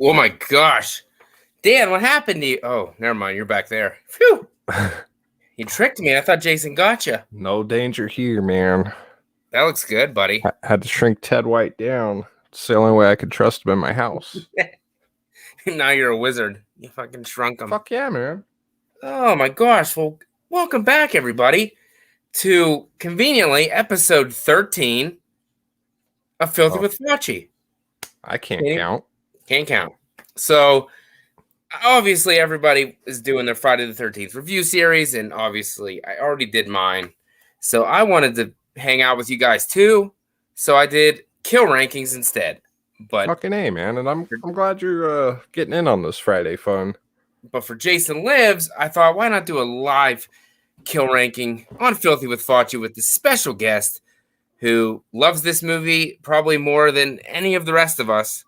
Oh my gosh. Dan, what happened to you? Oh, never mind. You're back there. Phew. You tricked me. I thought Jason got you. No danger here, man. That looks good, buddy. I had to shrink Ted White down. It's the only way I could trust him in my house. Now you're a wizard. You fucking shrunk him. Fuck yeah, man. Oh my gosh. Well, welcome back, everybody, to conveniently episode 13 of Filthy with Facci. I can't count. Can't count. So, obviously, everybody is doing their Friday the 13th review series, and obviously, I already did mine. So, I wanted to hang out with you guys too. So, I did kill rankings instead. But fucking A, man. And I'm glad you're getting in on this Friday fun. But for Jason Lives, I thought, why not do a live kill ranking on Filthy with Facci with this special guest who loves this movie probably more than any of the rest of us,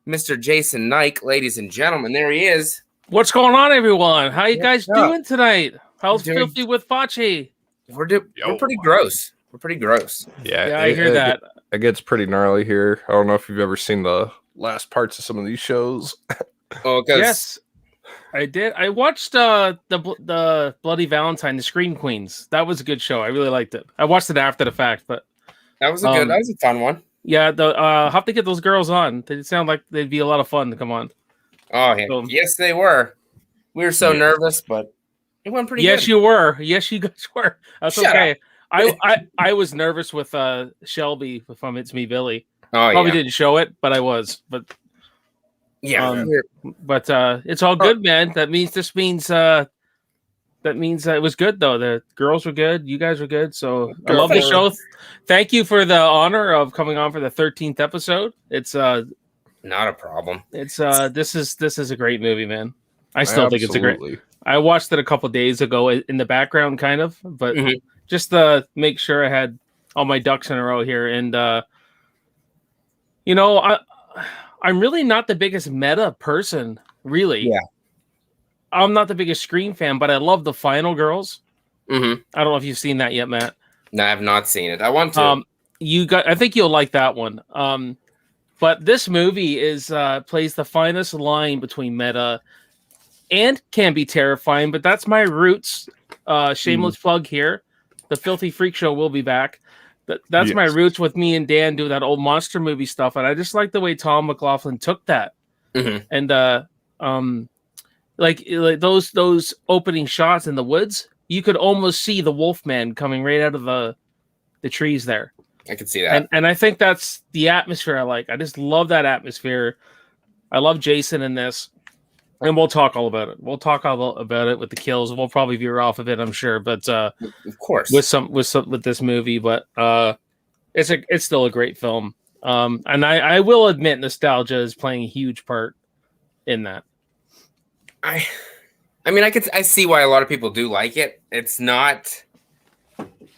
Mr. Jason Nike, ladies and gentlemen. There he is. What's going on, everyone? How you guys doing tonight? How's Filthy with Facci? We're pretty gross. We're pretty gross. Yeah, I hear that. It gets pretty gnarly here. I don't know if you've ever seen the last parts of some of these shows. Oh, yes, I did. I watched the Bloody Valentine, the Scream Queens. That was a good show. I really liked it. I watched it after the fact, but that was a fun one. Yeah, I'll have to get those girls on. They sound like they'd be a lot of fun to come on. Oh, yeah. So, yes, they were. We were so nervous, but it went pretty good. Yes, you were. Yes, you guys were. That's okay. I was nervous with Shelby from It's Me, Billy. Oh, Probably didn't show it, but I was. But yeah, but it's all good, man. That means it was good, though. The girls were good. You guys were good. So I love the show. Thank you for the honor of coming on for the 13th episode. It's not a problem. It's this is a great movie, man. I still think it's a great. I watched it a couple days ago in the background, kind of, but just to make sure I had all my ducks in a row here. And I'm really not the biggest meta person, really. Yeah. I'm not the biggest Scream fan, but I love the Final Girls. Mm-hmm. I don't know if you've seen that yet, Matt. No, I have not seen it. I want to. I think you'll like that one. But this movie plays the finest line between meta and can be terrifying. But that's my roots. Shameless plug here. The Filthy Freak Show will be back. That's my roots with me and Dan do that old monster movie stuff, and I just like the way Tom McLaughlin took that. Mm-hmm. And like those opening shots in the woods, you could almost see the Wolfman coming right out of the trees there. I could see that. And I think that's the atmosphere I like. I just love that atmosphere. I love Jason in this. And we'll talk all about it. We'll talk all about it with the kills. We'll probably veer off of it, I'm sure. But of course, with this movie, but it's still a great film. And I will admit, nostalgia is playing a huge part in that. I mean, I see why a lot of people do like it. It's not.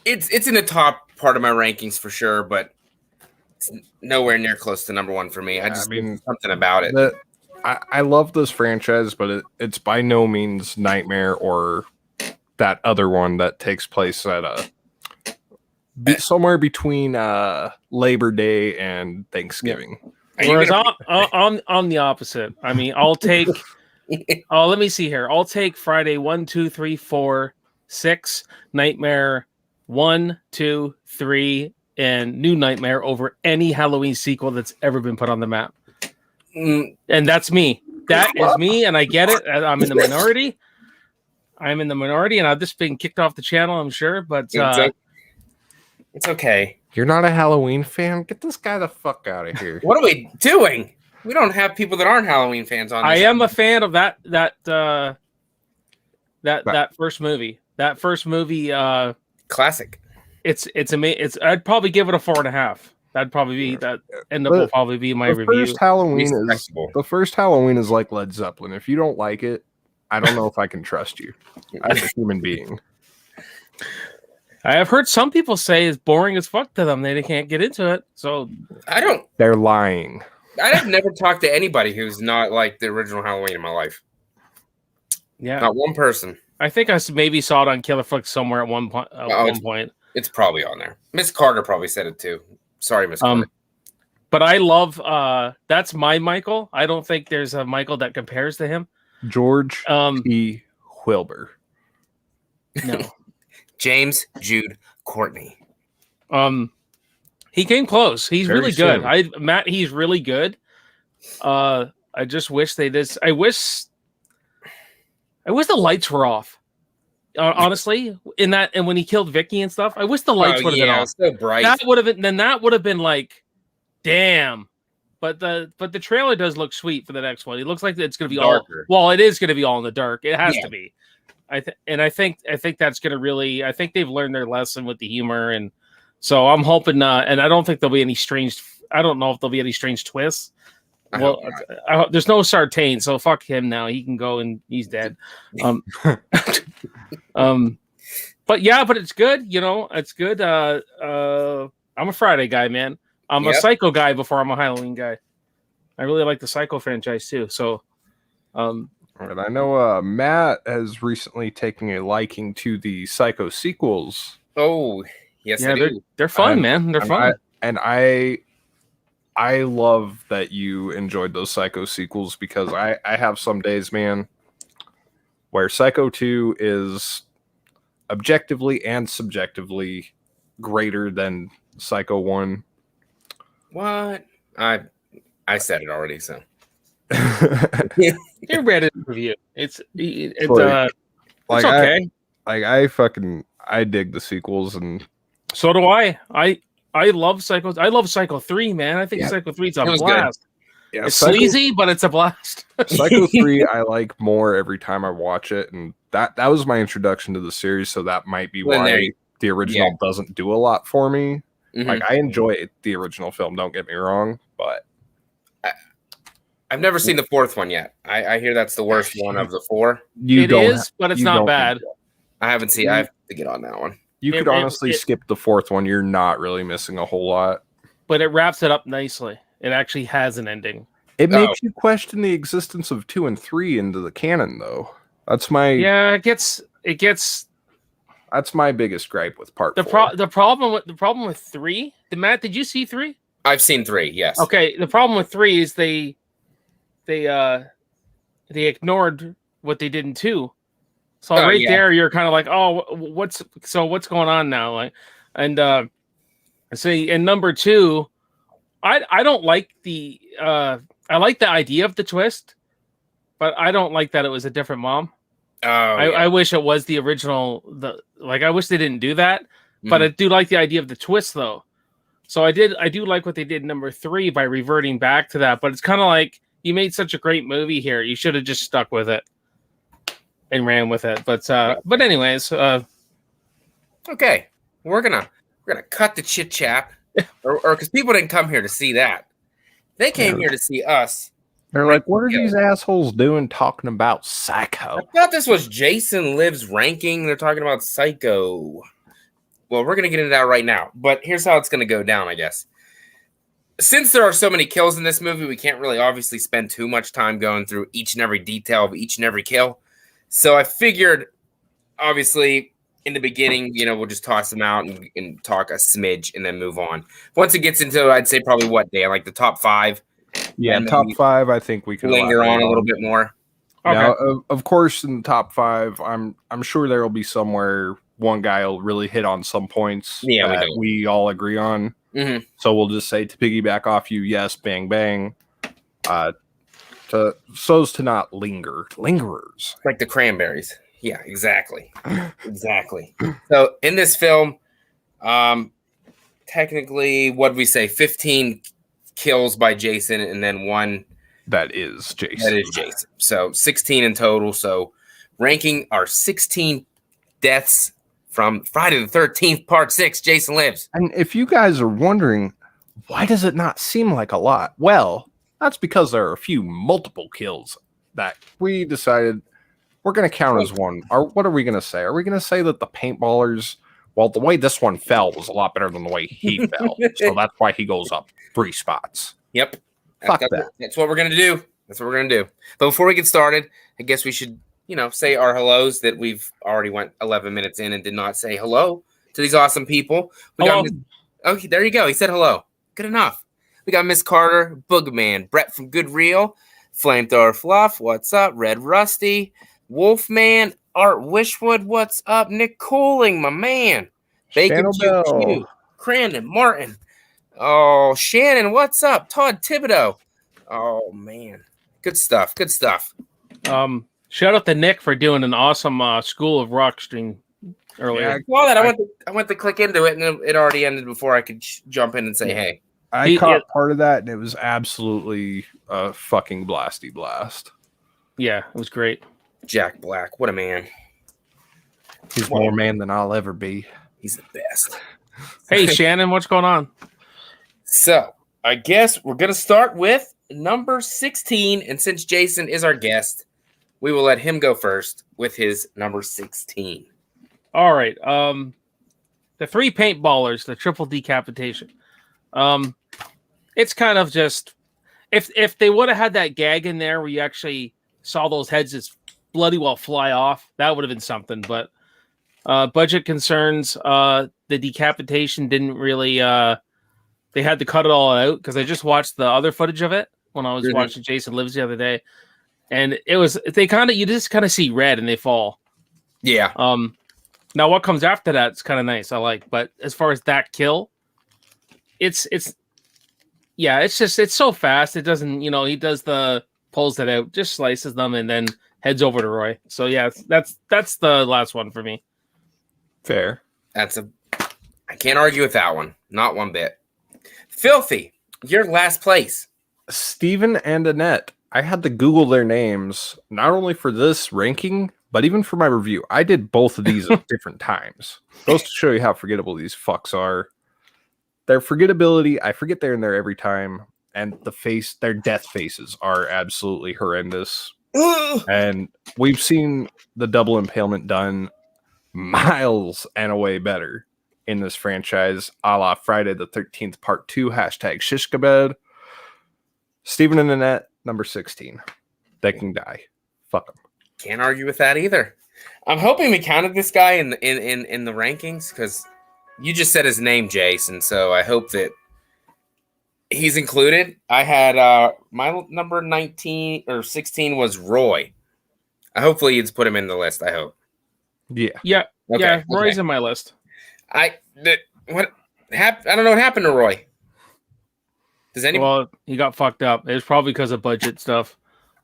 It's in the top part of my rankings for sure, but it's nowhere near close to number one for me. I mean, something about it. I love this franchise, but it's by no means Nightmare or that other one that takes place at somewhere between Labor Day and Thanksgiving. Whereas I'm the opposite. I mean, I'll take. Let me see here. I'll take Friday 1, 2, 3, 4, 6, Nightmare 1, 2, 3, and New Nightmare over any Halloween sequel that's ever been put on the map. And that's me. That is me, and I get it. I'm in the minority. And I've just been kicked off the channel, I'm sure. But it's okay. You're not a Halloween fan? Get this guy the fuck out of here. What are we doing? We don't have people that aren't Halloween fans on this. I am a fan of that first movie. That first movie classic. It's amazing. I'd probably give it a 4.5. That'd probably be will probably be my review. The first Halloween is like Led Zeppelin. If you don't like it, I don't know if I can trust you as a human being. I have heard some people say it's boring as fuck to them. They can't get into it. So They're lying. I've never talked to anybody who's not like the original Halloween in my life. Yeah, not one person. I think I maybe saw it on Killer Flicks somewhere at one point. It's probably on there. Miss Carter probably said it too. Sorry, Miss Carter. But I love that's my Michael. I don't think there's a Michael that compares to him. George T. Wilbur. No. James Jude Courtney. He came close. He's Very really good. soon. Matt, he's really good. I just wish they did. I wish the lights were off. Honestly, in that, and when he killed Vicky and stuff, I wish the lights would have been off. So bright. That would have been. Then that would have been like, damn. But the trailer does look sweet for the next one. It looks like it's going to be darker. Well, it is going to be all in the dark. It has Yeah. to be. I think that's going to really. I think they've learned their lesson with the humor, and so I'm hoping. And I don't think there'll be any strange. I don't know if there'll be any strange twists. Well, there's no Sartain, so fuck him now. He can go and he's dead. But it's good. You know, it's good. I'm a Friday guy, man. I'm a Psycho guy before I'm a Halloween guy. I really like the Psycho franchise too. So, and I know Matt has recently taken a liking to the Psycho sequels. Oh, yes, I do. They're fun, man. They're fun. I love that you enjoyed those Psycho sequels because I have some days, man, where Psycho 2 is objectively and subjectively greater than Psycho 1. What? I said it already, so. You read it review. It's like, okay. I dig the sequels, and so do I. I love Psycho. I love Psycho 3, man. I think Psycho 3 is a blast. Yeah, it's sleazy, but it's a blast. Psycho 3 I like more every time I watch it, and that was my introduction to the series, so that might be why the original doesn't do a lot for me. Mm-hmm. Like, I enjoy the original film, don't get me wrong, but I've never seen the fourth one yet. I hear that's the worst one of the four. But it's not bad. I haven't seen. I have to get on that one. You could honestly skip the fourth one. You're not really missing a whole lot. But it wraps it up nicely. It actually has an ending. It makes you question the existence of 2 and 3 into the canon, though. That's my it gets. That's my biggest gripe with part 4. The problem with 3. Matt, did you see 3? I've seen 3. Yes. Okay. The problem with 3 is they ignored what they did in 2. So there, you're kind of like, oh, what's going on now? Like, and number 2, I don't like I like the idea of the twist, but I don't like that it was a different mom. I wish it was the original. I wish they didn't do that, but I do like the idea of the twist though. So I do like what they did in number 3 by reverting back to that. But it's kind of like, you made such a great movie here. You should have just stuck with it and ran with it. But anyways, okay, we're gonna cut the chit chat, or because people didn't come here to see that, they came here to see us. They're like, what are these assholes doing talking about Psycho? I thought this was Jason Lives ranking. They're talking about Psycho. Well, we're gonna get into that right now. But here's how it's gonna go down, I guess. Since there are so many kills in this movie, we can't really obviously spend too much time going through each and every detail of each and every kill. So I figured, obviously, in the beginning, we'll just toss them out and talk a smidge and then move on. Once it gets into, I'd say probably like the top 5. Yeah, top 5, I think we can linger on a little bit more. Okay. Now, of course, in the top 5, I'm sure there will be somewhere one guy will really hit on some points that we all agree on. Mm-hmm. So we'll just say, to piggyback off you, yes, bang, bang. So as to not lingerers. Like the Cranberries. Yeah, exactly. Exactly. So in this film, technically, what did we say? 15 kills by Jason and then 1 that is Jason. So 16 in total. So ranking our 16 deaths from Friday the 13th, part 6, Jason Lives. And if you guys are wondering, why does it not seem like a lot? Well, that's because there are a few multiple kills that we decided we're going to count as one. Or what are we going to say? Are we going to say that the paintballers, well, the way this one fell was a lot better than the way he fell. So that's why he goes up 3 spots. Yep. Fuck that. That's what we're going to do. But before we get started, I guess we should, say our hellos that we've already went 11 minutes in and did not say hello to these awesome people. Hello. Okay, there you go. He said hello. Good enough. We got Miss Carter, Boogeyman, Brett from Good Reel, Flamethrower Fluff, what's up? Red Rusty, Wolfman, Art Wishwood, what's up? Nick Cooling, my man. Bacon Channel Q, Bell. Crandon, Martin. Oh, Shannon, what's up? Todd Thibodeau. Oh, man. Good stuff. Good stuff. Shout out to Nick for doing an awesome School of Rock stream earlier. Yeah, I saw that. I went to click into it, and it already ended before I could jump in and say, hey. I caught part of that, and it was absolutely a fucking blasty blast. Yeah, it was great. Jack Black, what a man. He's more man than I'll ever be. He's the best. Hey, Shannon, what's going on? So, I guess we're going to start with number 16. And since Jason is our guest, we will let him go first with his number 16. All right. The 3 paintballers, the triple decapitation. It's kind of just if they would have had that gag in there where you actually saw those heads just bloody well fly off, that would have been something. But budget concerns, the decapitation didn't really. They had to cut it all out because I just watched the other footage of it when I was watching Jason Lives the other day, and it was you just kind of see red and they fall. Yeah. Now what comes after that is kind of nice. I like, but as far as that kill, it's so fast. It doesn't, he does pulls it out, just slices them, and then heads over to Roy. So yeah, that's the last one for me. Fair. I can't argue with that one. Not one bit. Filthy, your last place. Steven and Annette. I had to Google their names, not only for this ranking, but even for my review. I did both of these at different times. Goes to show you how forgettable these fucks are. Their forgettability, I forget they're in there every time. And their death faces are absolutely horrendous. And we've seen the double impalement done miles and away better in this franchise, a la Friday the 13th Part 2, hashtag Shishkabed. Steven and Annette, number 16. They can die. Fuck them. Can't argue with that either. I'm hoping we counted this guy in the rankings because you just said his name, Jason. So I hope that he's included. I had my number 19 or 16 was Roy. Hopefully you'd put him in the list. I hope. Yeah. Roy's in my list. I don't know what happened to Roy. Does anybody? Well, he got fucked up. It was probably because of budget stuff.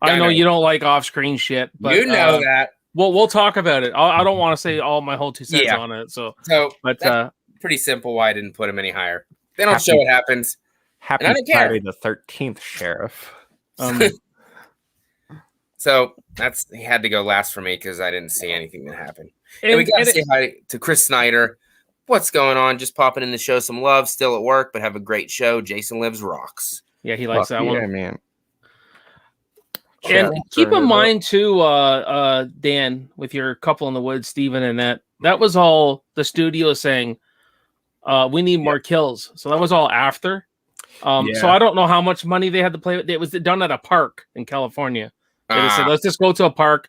I know you don't like off-screen shit, but you know that. Well, we'll talk about it. I don't want to say all my whole 2 cents on it. But that's pretty simple. Why I didn't put him any higher? They don't show what happens. Happy Friday the 13th, Sheriff. So he had to go last for me because I didn't see anything that happened. And we got to say hi to Chris Snyder. What's going on? Just popping in to show some love. Still at work, but have a great show. Jason Lives rocks. Yeah, he likes that one. Yeah, man. And keep in mind too, Dan, with your couple in the woods, Steven and that was all the studio saying, we need more kills. So that was all after. So I don't know how much money they had to play with. It was done at a park in California. They said, let's just go to a park.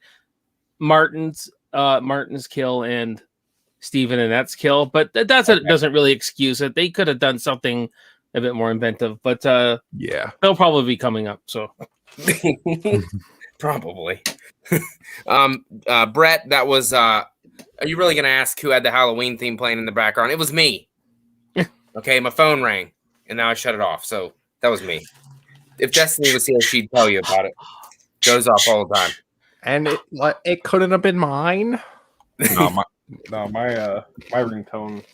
Martin's kill and Steven and that's kill, but that doesn't really excuse it. They could have done something a bit more inventive, but they'll probably be coming up. So probably. Brett, that was. Are you really gonna ask who had the Halloween theme playing in the background? It was me. Okay, my phone rang and now I shut it off. So that was me. If Destiny was here, she'd tell you about it. Goes off all the time. And it couldn't have been mine. My ringtone.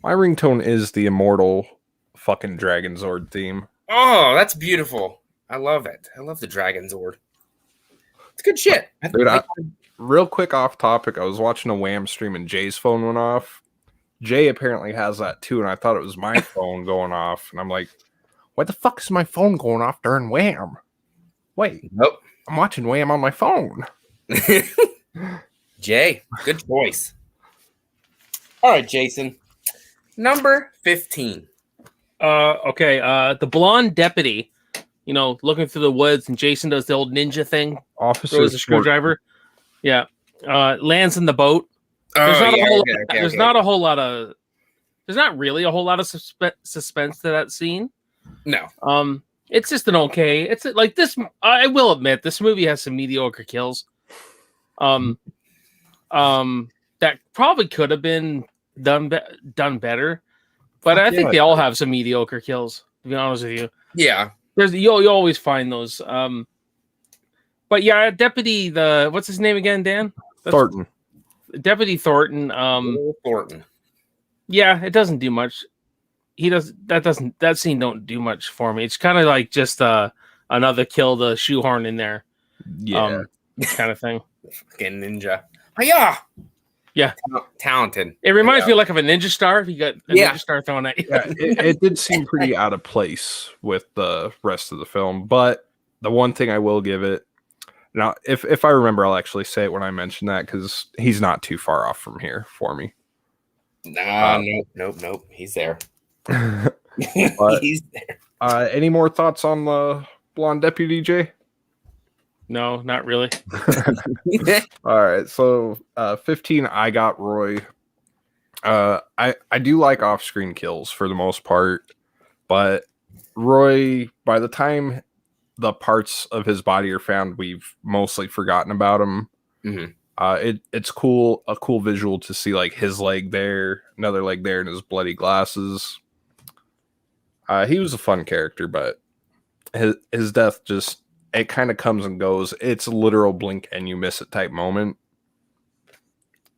My ringtone is the immortal fucking Dragon Zord theme. Oh, that's beautiful. I love it. I love the Dragon Zord. It's good shit. Dude, real quick off topic, I was watching a Wham stream and Jay's phone went off. Jay apparently has that too, and I thought it was my phone going off. And I'm like, why the fuck is my phone going off during Wham? Wait. Nope. I'm watching Wham on my phone. Jay, good choice. All right, Jason. Number 15. Okay. The blonde deputy, looking through the woods, and Jason does the old ninja thing. Officer throws a screwdriver. Yeah. Lands in the boat. There's not really a whole lot of suspense to that scene. No. It's just an okay. It's like this. I will admit this movie has some mediocre kills. That probably could have been done better, but I think they all have some mediocre kills. To be honest with you, Yeah. you always find those. But yeah, Deputy what's his name again, Dan? Thornton. Deputy Thornton. Thornton. Yeah, it doesn't do much. That scene don't do much for me. It's kind of like just another kill to shoehorn in there. Yeah. Kind of thing. Fucking ninja. Hiya! Yeah. Talented. It reminds me like of a ninja star. If you got a ninja star thrown at you. Yeah, it did seem pretty out of place with the rest of the film, but the one thing I will give it, now if I remember, I'll actually say it when I mention that, because he's not too far off from here for me. Nope. He's there. But, he's there. Any more thoughts on the blonde deputy, Jay? No, not really. All right, so 15, I got Roy. I do like off-screen kills for the most part, but Roy, by the time the parts of his body are found, we've mostly forgotten about him. Mm-hmm. It's cool, a cool visual to see like his leg there, another leg there, and his bloody glasses. He was a fun character, but his death just, it kind of comes and goes. It's a literal blink and you miss it type moment.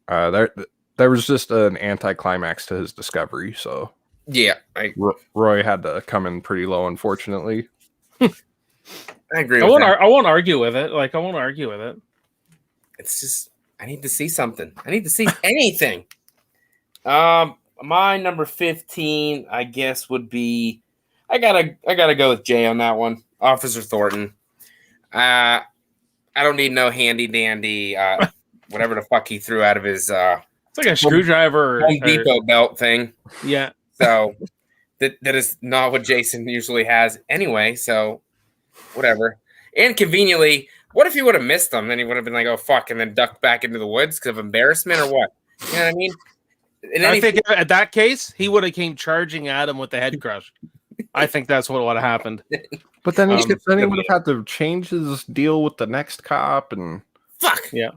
There was just an anticlimax to his discovery, so yeah, Roy had to come in pretty low, unfortunately. I agree. I won't argue with it. Like I won't argue with it. It's just I need to see something. I need to see anything. My number 15, I guess, would be I gotta go with Jay on that one. Officer Thornton. I don't need no handy dandy whatever the fuck he threw out of his it's like a screwdriver Home Depot belt thing. Yeah. So that is not what Jason usually has anyway, so whatever. And conveniently, what if he would have missed them? Then he would have been like, oh fuck, and then ducked back into the woods because of embarrassment or what? You know what I mean? I think at that case, he would have came charging at him with the head crush. I think that's what would have happened. But then he would have had to change his deal with the next cop, and fuck yeah,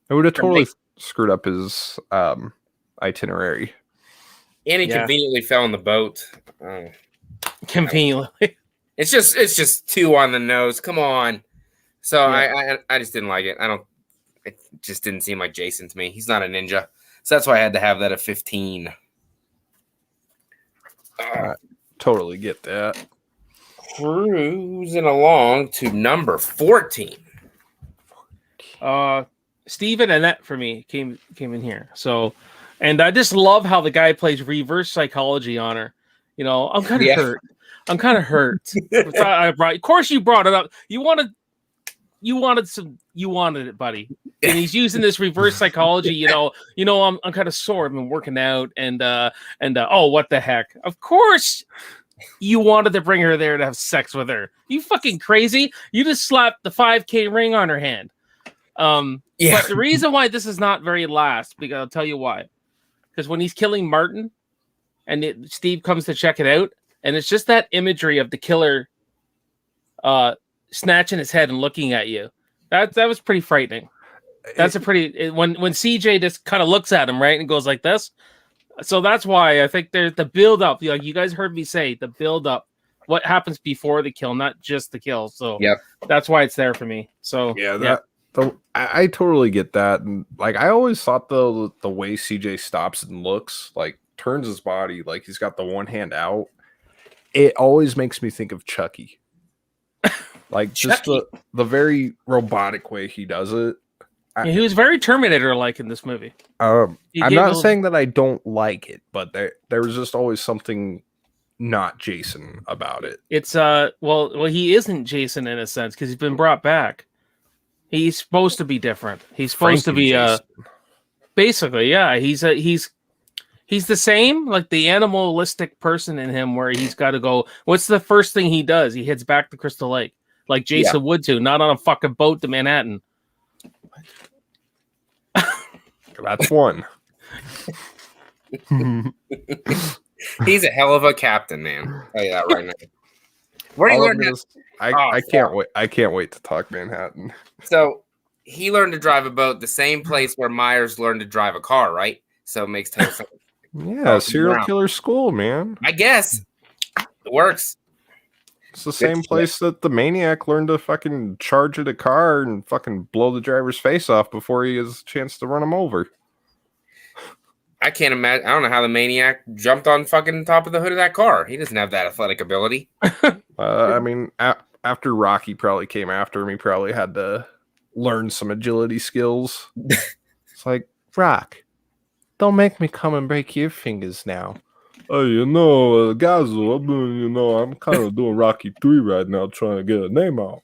it would have totally screwed up his itinerary. And he conveniently fell in the boat. Conveniently, it's just too on the nose. Come on. So I just didn't like it. It just didn't seem like Jason to me. He's not a ninja, so that's why I had to have that at 15. Totally get that. Cruising along to number 14. Steve and Annette for me came in here. So, and I just love how the guy plays reverse psychology on her. You know, I'm kind of hurt. I'm kind of hurt. Of course, you brought it up. You wanted it, buddy. And he's using this reverse psychology. You know, I'm kind of sore. I've been working out, and oh, what the heck? Of course, you wanted to bring her there to have sex with her. You fucking crazy? You just slapped the 5K ring on her hand. But the reason why this is not very last, because I'll tell you why. Because when he's killing Martin, and Steve comes to check it out, and it's just that imagery of the killer, snatching his head and looking at you. That was pretty frightening. That's when CJ just kind of looks at him, right, and goes like this. So that's why I think there's the build up. Like you guys heard me say, the build up, what happens before the kill, not just the kill. So that's why it's there for me. So I totally get that. And like I always thought the way CJ stops and looks, like turns his body, like he's got the one hand out, it always makes me think of Chucky. Like just the very robotic way he does it. He was very Terminator-like in this movie. I'm not saying that I don't like it, but there was just always something not Jason about it. It's well, he isn't Jason in a sense because he's been brought back. He's supposed to be different. He's supposed to be basically, yeah. He's the same, like the animalistic person in him, where he's got to go. What's the first thing he does? He heads back to Crystal Lake, like Jason would do, not on a fucking boat to Manhattan. That's one. He's a hell of a captain, man. I'll tell you that right now. Where he All I'm learned gonna that. s- I can't wait. I can't wait to talk Manhattan. So he learned to drive a boat the same place where Myers learned to drive a car, right? So it makes total sense. Yeah, serial killer school, man. I guess it works. It's the Good same shit. place that the maniac learned to fucking charge at a car and fucking blow the driver's face off before he has a chance to run him over. I can't imagine. I don't know how the maniac jumped on fucking top of the hood of that car. He doesn't have that athletic ability. I mean, after Rocky probably came after him, he probably had to learn some agility skills. It's like, Rock, don't make me come and break your fingers now. Oh, Gazzo, I'm kind of doing Rocky 3 right now, trying to get a name out.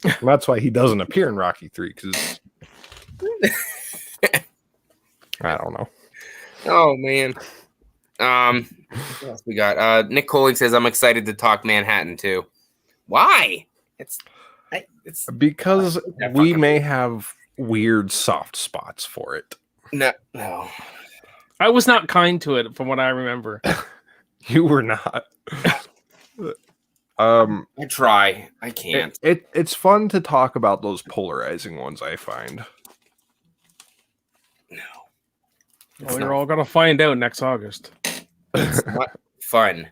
And that's why he doesn't appear in Rocky 3, because I don't know. Oh man. What else we got? Nick Coley says I'm excited to talk Manhattan too. Why? It's Because we may have weird soft spots for it. no. I was not kind to it from what I remember. You were not. I try. I can't. It's fun to talk about those polarizing ones, I find. No. Well, you're all gonna find out next August. It's not fun.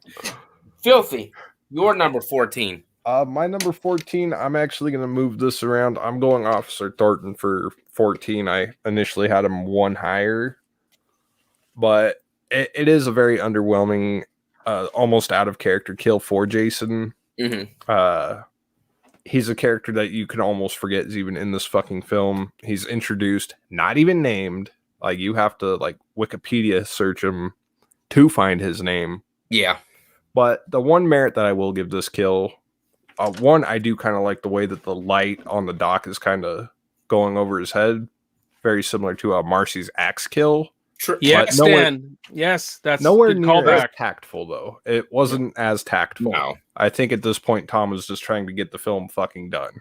Filthy. Your number 14. My number 14, I'm actually going to move this around. I'm going Officer Thornton for 14. I initially had him one higher, but it is a very underwhelming, almost out of character kill for Jason. Mm-hmm. He's a character that you can almost forget is even in this fucking film. He's introduced, not even named. Like, you have to like Wikipedia search him to find his name. Yeah. But the one merit that I will give this kill, one, I do kind of like the way that the light on the dock is kind of going over his head. Very similar to Marcy's axe kill. Yes, Dan. Yes, that's nowhere good near as callback. tactful, though. It wasn't as tactful. No. I think at this point, Tom was just trying to get the film fucking done.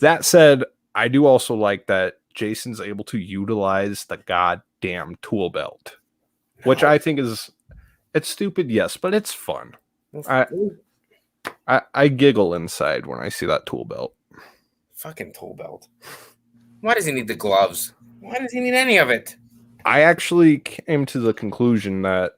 That said, I do also like that Jason's able to utilize the goddamn tool belt, which I think is, it's stupid, yes, but it's fun. I giggle inside when I see that tool belt. Fucking tool belt. Why does he need the gloves? Why does he need any of it? I actually came to the conclusion that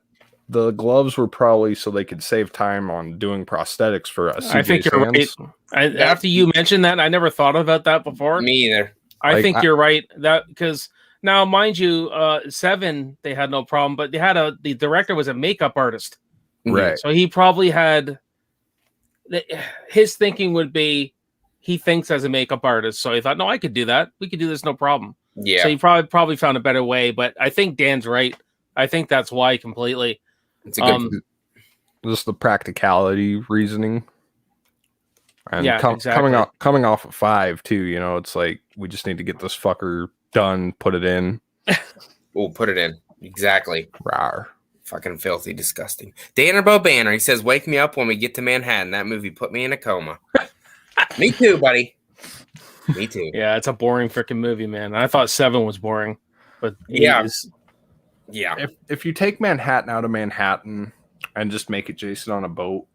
the gloves were probably so they could save time on doing prosthetics for us. I think you're right. After you mentioned that, I never thought about that before. Me either. I think you're right. That because now, mind you, 7 they had no problem, but they had the director was a makeup artist, right? So he probably had his thinking would be he thinks as a makeup artist, so he thought, no, I could do that. We could do this, no problem. Yeah. So he probably found a better way, but I think Dan's right. I think that's why completely. It's a good. Just the practicality reasoning. And exactly. coming off of 5 too, it's like we just need to get this fucker done, put it in. We'll put it in. Exactly. Rawr. Fucking filthy, disgusting. Danner Bo Banner, he says, wake me up when we get to Manhattan. That movie put me in a coma. Me too, buddy. Me too. Yeah, it's a boring freaking movie, man. I thought 7 was boring, but yeah. Yeah. If you take Manhattan out of Manhattan and just make it Jason on a boat,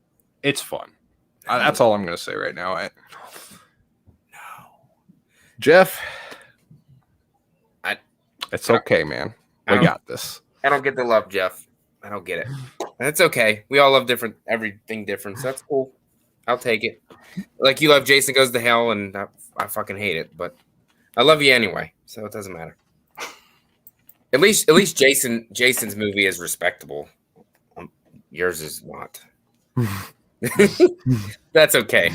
it's fun. That's all I'm going to say right now. No. Jeff, it's okay, man. We got this. I don't get the love, Jeff. I don't get it. That's okay. We all love everything different. So that's cool. I'll take it. Like you love Jason Goes to Hell, and I fucking hate it, but I love you anyway, so it doesn't matter. At least Jason's movie is respectable. Yours is not. That's okay.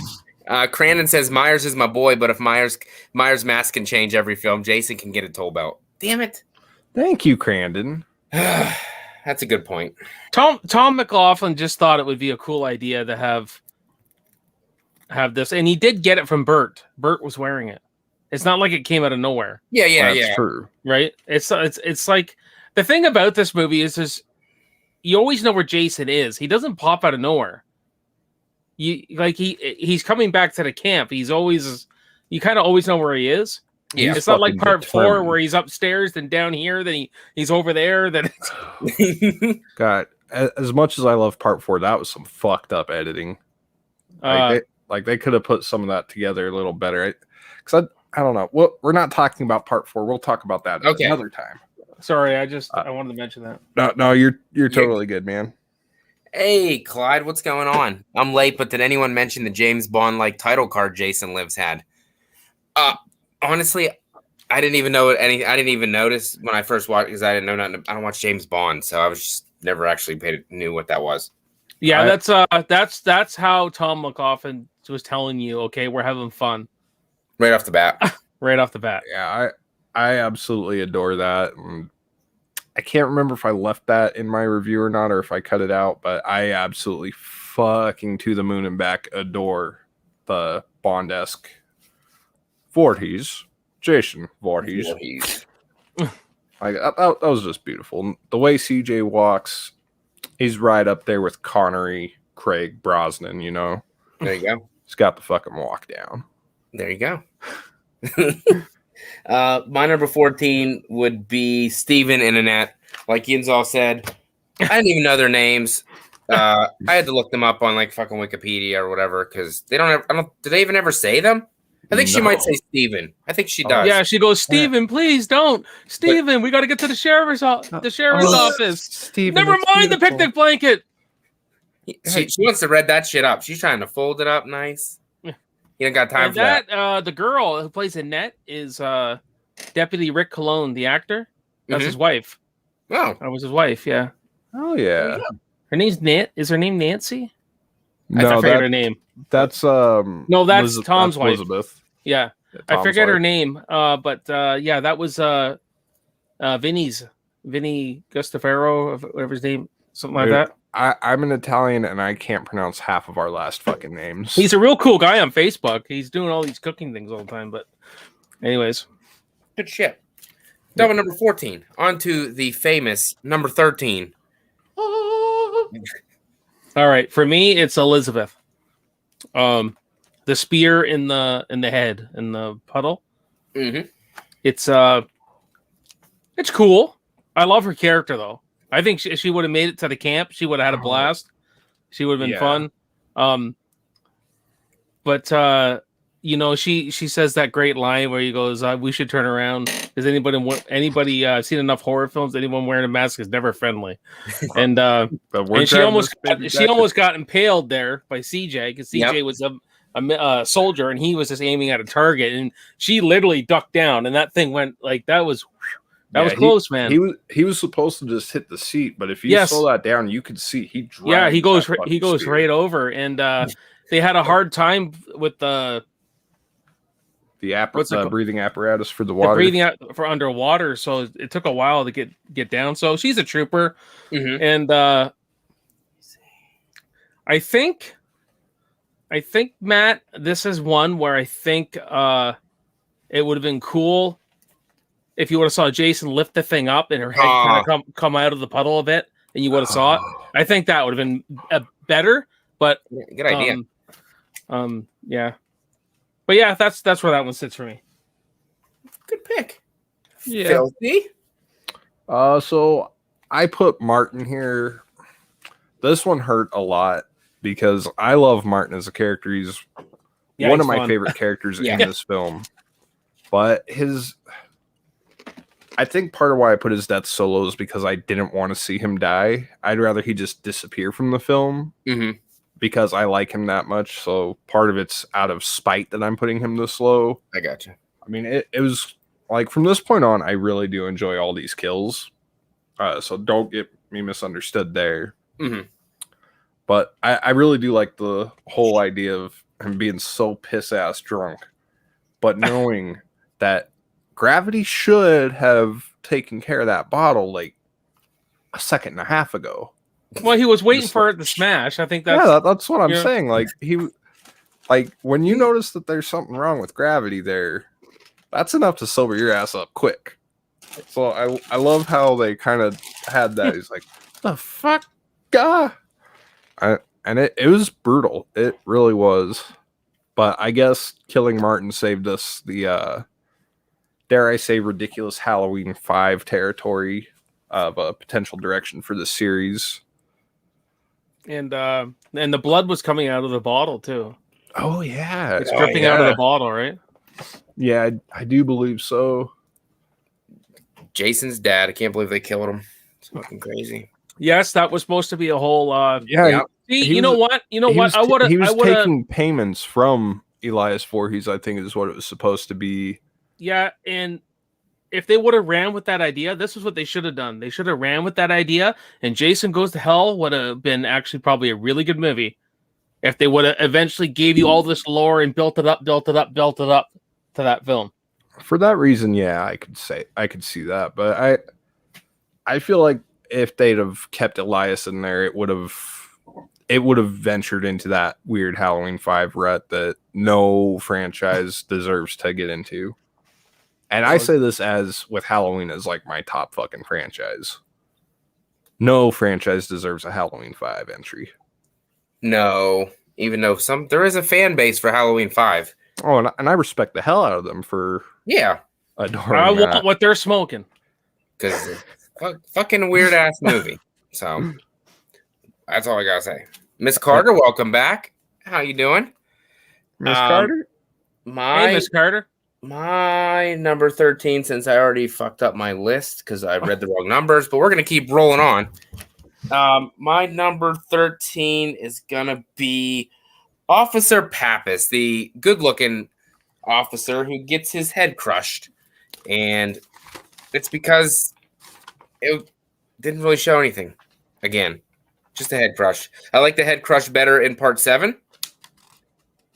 Crandon says Myers is my boy, but if Myers' mask can change every film, Jason can get a toll belt. Damn it! Thank you, Crandon. That's a good point. Tom McLaughlin just thought it would be a cool idea to have this, and he did get it from Bert. Bert was wearing it. It's not like it came out of nowhere. Yeah. That's true. Right? It's like the thing about this movie is you always know where Jason is. He doesn't pop out of nowhere. He's coming back to the camp. You kind of always know where he is. Yeah, it's not like part 4 where he's upstairs, then down here, then he's over there. Then God, as much as I love part 4, that was some fucked up editing. They could have put some of that together a little better. Because I don't know. Well, we're not talking about part 4. We'll talk about that another time. Sorry, I wanted to mention that. No, you're totally good, man. Hey, Clyde, what's going on? I'm late, but did anyone mention the James Bond like title card Jason Lives had? Honestly, I didn't even know I didn't even notice when I first watched because I didn't know nothing. I don't watch James Bond, so I was just never actually knew what that was. Yeah, that's how Tom McLaughlin was telling you. Okay, we're having fun right off the bat. Right off the bat. Yeah, I absolutely adore that. And I can't remember if I left that in my review or not, or if I cut it out. But I absolutely fucking to the moon and back adore the Bond-esque Voorhees, Jason Voorhees. Like that was just beautiful. The way CJ walks, he's right up there with Connery, Craig, Brosnan. You know, there you go. He's got the fucking walk down. There you go. My number 14 would be Steven and Annette. Like Yinzal said, I didn't even know their names. I had to look them up on like fucking Wikipedia or whatever because they don't. Do they even ever say them? I think she might say Steven. I think she does. Yeah, she goes, Steven, please don't. Steven, we got to get to the sheriff's office. Steven, never mind the picnic blanket. She wants to read that shit up. She's trying to fold it up nice. You don't got time for that. The girl who plays Annette is Deputy Rick Cologne, the actor. That's his wife. Oh, that was his wife. Yeah. Oh yeah. Her name's Nat. Is her name Nancy? No, I forget her name. That's No, that's Tom's wife. Elizabeth. Yeah, I forget her name. But yeah, that was Vinny Gustafaro, whatever his name, something like that. I'm an Italian and I can't pronounce half of our last fucking names. He's a real cool guy on Facebook. He's doing all these cooking things all the time. But anyways, good shit. Double number 14. On to the famous number 13. All right, for me, it's Elizabeth. The spear in the head in the puddle. Mm-hmm. It's cool. I love her character though. I think she would have made it to the camp. She would have had a blast. She would have been fun. But you know, she says that great line where he goes, "We should turn around." Has anybody seen enough horror films? Anyone wearing a mask is never friendly. And she almost got impaled there by CJ because CJ was a soldier and he was just aiming at a target, and she literally ducked down, and that thing went like that was close, man. He was supposed to just hit the seat, but if you slow that down, you could see he dragged. Yeah, he goes right over, and they had a hard time with the breathing apparatus for the water. Breathing out for underwater, so it took a while to get down. So she's a trooper, and I think Matt, this is one where I think it would have been cool if you would have saw Jason lift the thing up and her head kind of come out of the puddle a bit, and you would have saw it. I think that would have been better. But good idea. Yeah. But yeah, that's where that one sits for me. Good pick. Yeah. Filthy. So I put Martin here. This one hurt a lot because I love Martin as a character. He's one of my favorite characters in this film. But I think part of why I put his death solo is because I didn't want to see him die. I'd rather he just disappear from the film. Mm-hmm. Because I like him that much. So part of it's out of spite that I'm putting him this low. I gotcha. I mean, it was like from this point on, I really do enjoy all these kills. So don't get me misunderstood there. Mm-hmm. But I really do like the whole idea of him being so piss-ass drunk. But knowing that gravity should have taken care of that bottle like a second and a half ago. Well, he was waiting for it to smash. I think that's what I'm saying. Like when you notice that there's something wrong with gravity there, that's enough to sober your ass up quick. So I love how they kind of had that. He's like, the fuck, and it was brutal. It really was. But I guess killing Martin saved us the dare I say ridiculous Halloween 5 territory of a potential direction for the series. And the blood was coming out of the bottle too. Oh yeah, It's dripping out of the bottle, right? yeah, I do believe so. Jason's dad. I can't believe they killed him. It's fucking crazy. Yes, that was supposed to be a whole. Yeah, See, he you know was- what? You know what? he was I would have. taking payments from Elias Voorhees, I think is what it was supposed to be. Yeah, and if they would have ran with that idea, this is what they should have done. They should have ran with that idea, and Jason Goes to Hell would have been actually probably a really good movie. If they would have eventually gave you all this lore and built it up to that film. For that reason, yeah, I could see that, but I feel like if they'd have kept Elias in there, it would have ventured into that weird Halloween 5 rut that no franchise deserves to get into. And I say this as with Halloween as like my top fucking franchise. No franchise deserves a Halloween 5 entry. No, even though there is a fan base for Halloween 5. Oh, and I respect the hell out of them for adoring I want that. what they're smoking. Because it's a fucking weird ass movie. So that's all I gotta say. Miss Carter, welcome back. How you doing? Miss Carter? Hey, Miss Carter. My number 13, since I already fucked up my list because I read the wrong numbers, but we're gonna keep rolling on. My number 13 is gonna be Officer Pappas, the good-looking officer who gets his head crushed, and it's because it didn't really show anything. Again, just a head crush. I like the head crush better in part 7.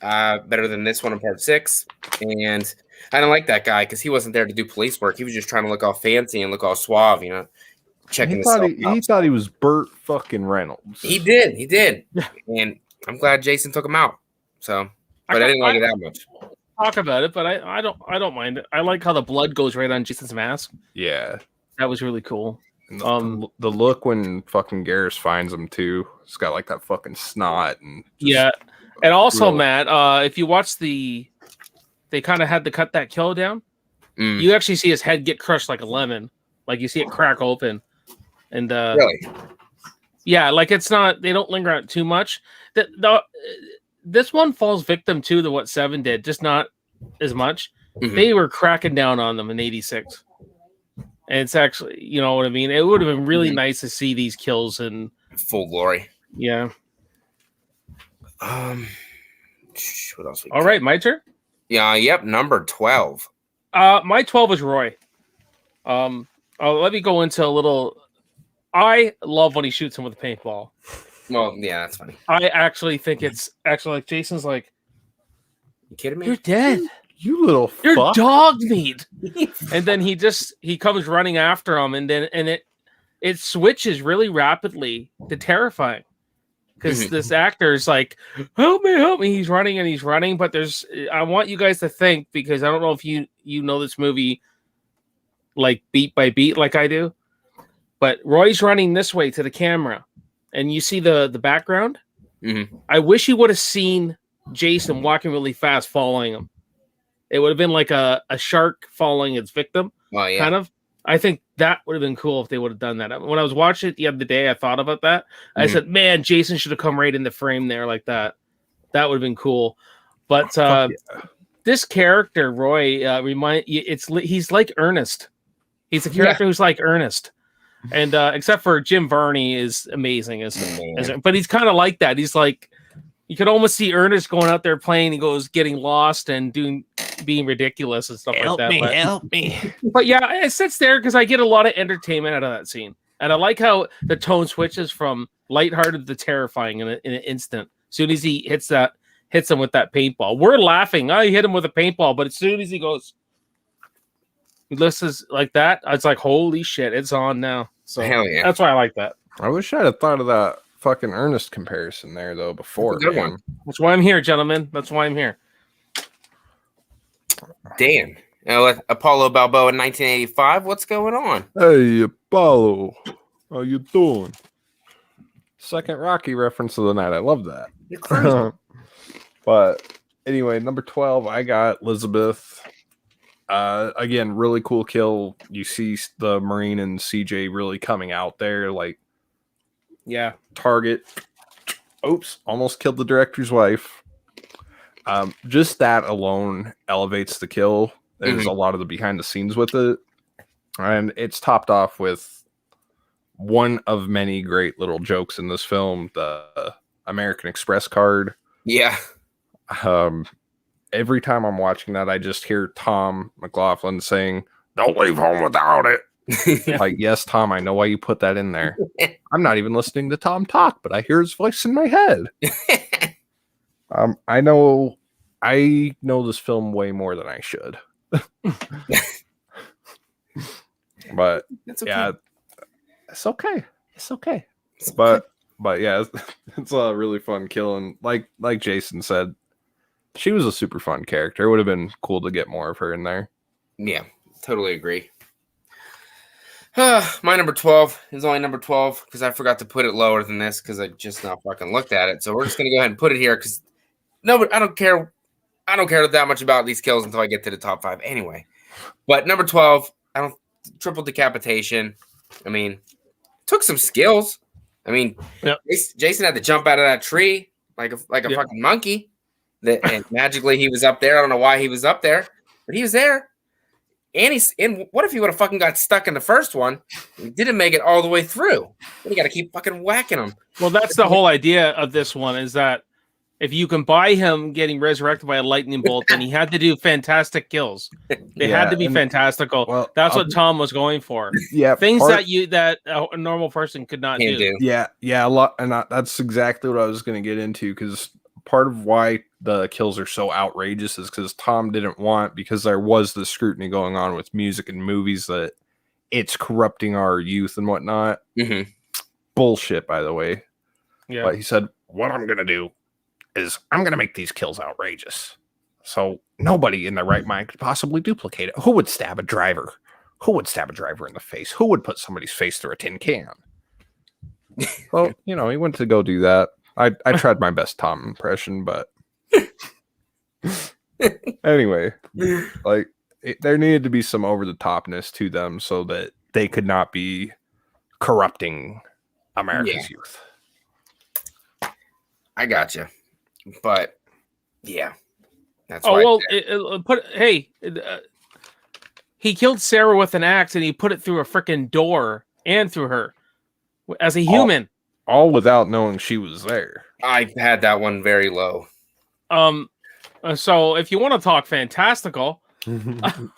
Better than this one in part 6. And I don't like that guy because he wasn't there to do police work. He was just trying to look all fancy and look all suave, checking He thought he was Burt fucking Reynolds. He did. And I'm glad Jason took him out. So, but I didn't like it that much. Talk about it, but I don't mind it. I like how the blood goes right on Jason's mask. Yeah. That was really cool. The look when fucking Garrus finds him too. It's got like that fucking snot and and also Matt, if you watch they kind of had to cut that kill down. You actually see his head get crushed like a lemon, like you see it crack open, and really, yeah, like it's not. They don't linger on it too much. This one falls victim to what 7 did, just not as much. Mm-hmm. They were cracking down on them in '86. And it's actually, you know what I mean? It would have been really nice to see these kills in full glory. Yeah. What else? All right, my turn? Yeah, yep, number 12. My 12 is Roy. Let me go into a little. I love when he shoots him with a paintball. Well, yeah, that's funny. I actually think it's actually like Jason's like, you kidding me? You're dead. You little You're fuck. dog meat. And then he comes running after him, and it switches really rapidly to terrifying. Because this actor is like, help me. He's running, but I want you guys to think, because I don't know if you know this movie like beat by beat like I do, but Roy's running this way to the camera, and you see the background. Mm-hmm. I wish you would have seen Jason walking really fast following him. It would have been like a shark following its victim, kind of. I think that would have been cool if they would have done that. When I was watching it the other day, I thought about that. I said, man, Jason should have come right in the frame there like that. That would have been cool. But this character, Roy, he's like Ernest. He's a character who's like Ernest. And except for Jim Varney is amazing. But he's kind of like that. He's like, you could almost see Ernest going out there playing. He goes getting lost and being ridiculous and stuff like that. Help me. But yeah, it sits there because I get a lot of entertainment out of that scene. And I like how the tone switches from lighthearted to terrifying in an instant. As soon as he hits him with that paintball. We're laughing. I hit him with a paintball, but as soon as he goes, this is like that, it's like, holy shit, it's on now. So hell yeah. That's why I like that. I wish I'd have thought of that fucking Ernest comparison there though before. Good one. That's why I'm here, gentlemen. That's why I'm here. Dan, Apollo Balboa in 1985. What's going on? Hey, Apollo, how you doing? Second Rocky reference of the night. I love that. You're crazy. But anyway, number 12, I got Elizabeth. Again, really cool kill. You see the Marine and CJ really coming out there, like, yeah, target oops, almost killed the director's wife. Just that alone elevates the kill. There's a lot of the behind the scenes with it. And it's topped off with one of many great little jokes in this film, the American Express card. Yeah. Every time I'm watching that, I just hear Tom McLaughlin saying, "Don't leave home without it." Like, yes, Tom, I know why you put that in there. I'm not even listening to Tom talk, but I hear his voice in my head. I know this film way more than I should. But That's okay. yeah, it's okay. It's okay. But yeah, it's a really fun kill, and like Jason said, she was a super fun character. It would have been cool to get more of her in there. Yeah, totally agree. My number 12 is only number 12 because I forgot to put it lower than this because I just now fucking looked at it. So we're just gonna go ahead and put it here because I don't care that much about these kills until I get to the top 5 anyway. But number 12, triple decapitation. I mean, took some skills. I mean, yep. Jason had to jump out of that tree like a fucking monkey. And magically he was up there. I don't know why he was up there, but he was there. And what if he would have fucking got stuck in the first one? He didn't make it all the way through. Then you got to keep fucking whacking him. Well, that's the whole idea of this one, is that if you can buy him getting resurrected by a lightning bolt, then he had to do fantastic kills. They had to be fantastical. Well, that's what Tom was going for. Yeah, things that a normal person could not do. Yeah, a lot, and that's exactly what I was going to get into, because part of why the kills are so outrageous is because Tom didn't want, because there was the scrutiny going on with music and movies that it's corrupting our youth and whatnot. Mm-hmm. Bullshit, by the way. Yeah. But he said, what I'm going to do is I'm going to make these kills outrageous. So nobody in their right mind could possibly duplicate it. Who would stab a driver? Who would stab a driver in the face? Who would put somebody's face through a tin can? Well, he went to go do that. I tried my best Tom impression, but anyway, like there needed to be some over the topness to them so that they could not be corrupting America's youth. I gotcha, but yeah, that's why. He killed Sarah with an axe and he put it through a freaking door and through her as a human. All without knowing she was there. I had that one very low. So if you want to talk fantastical, come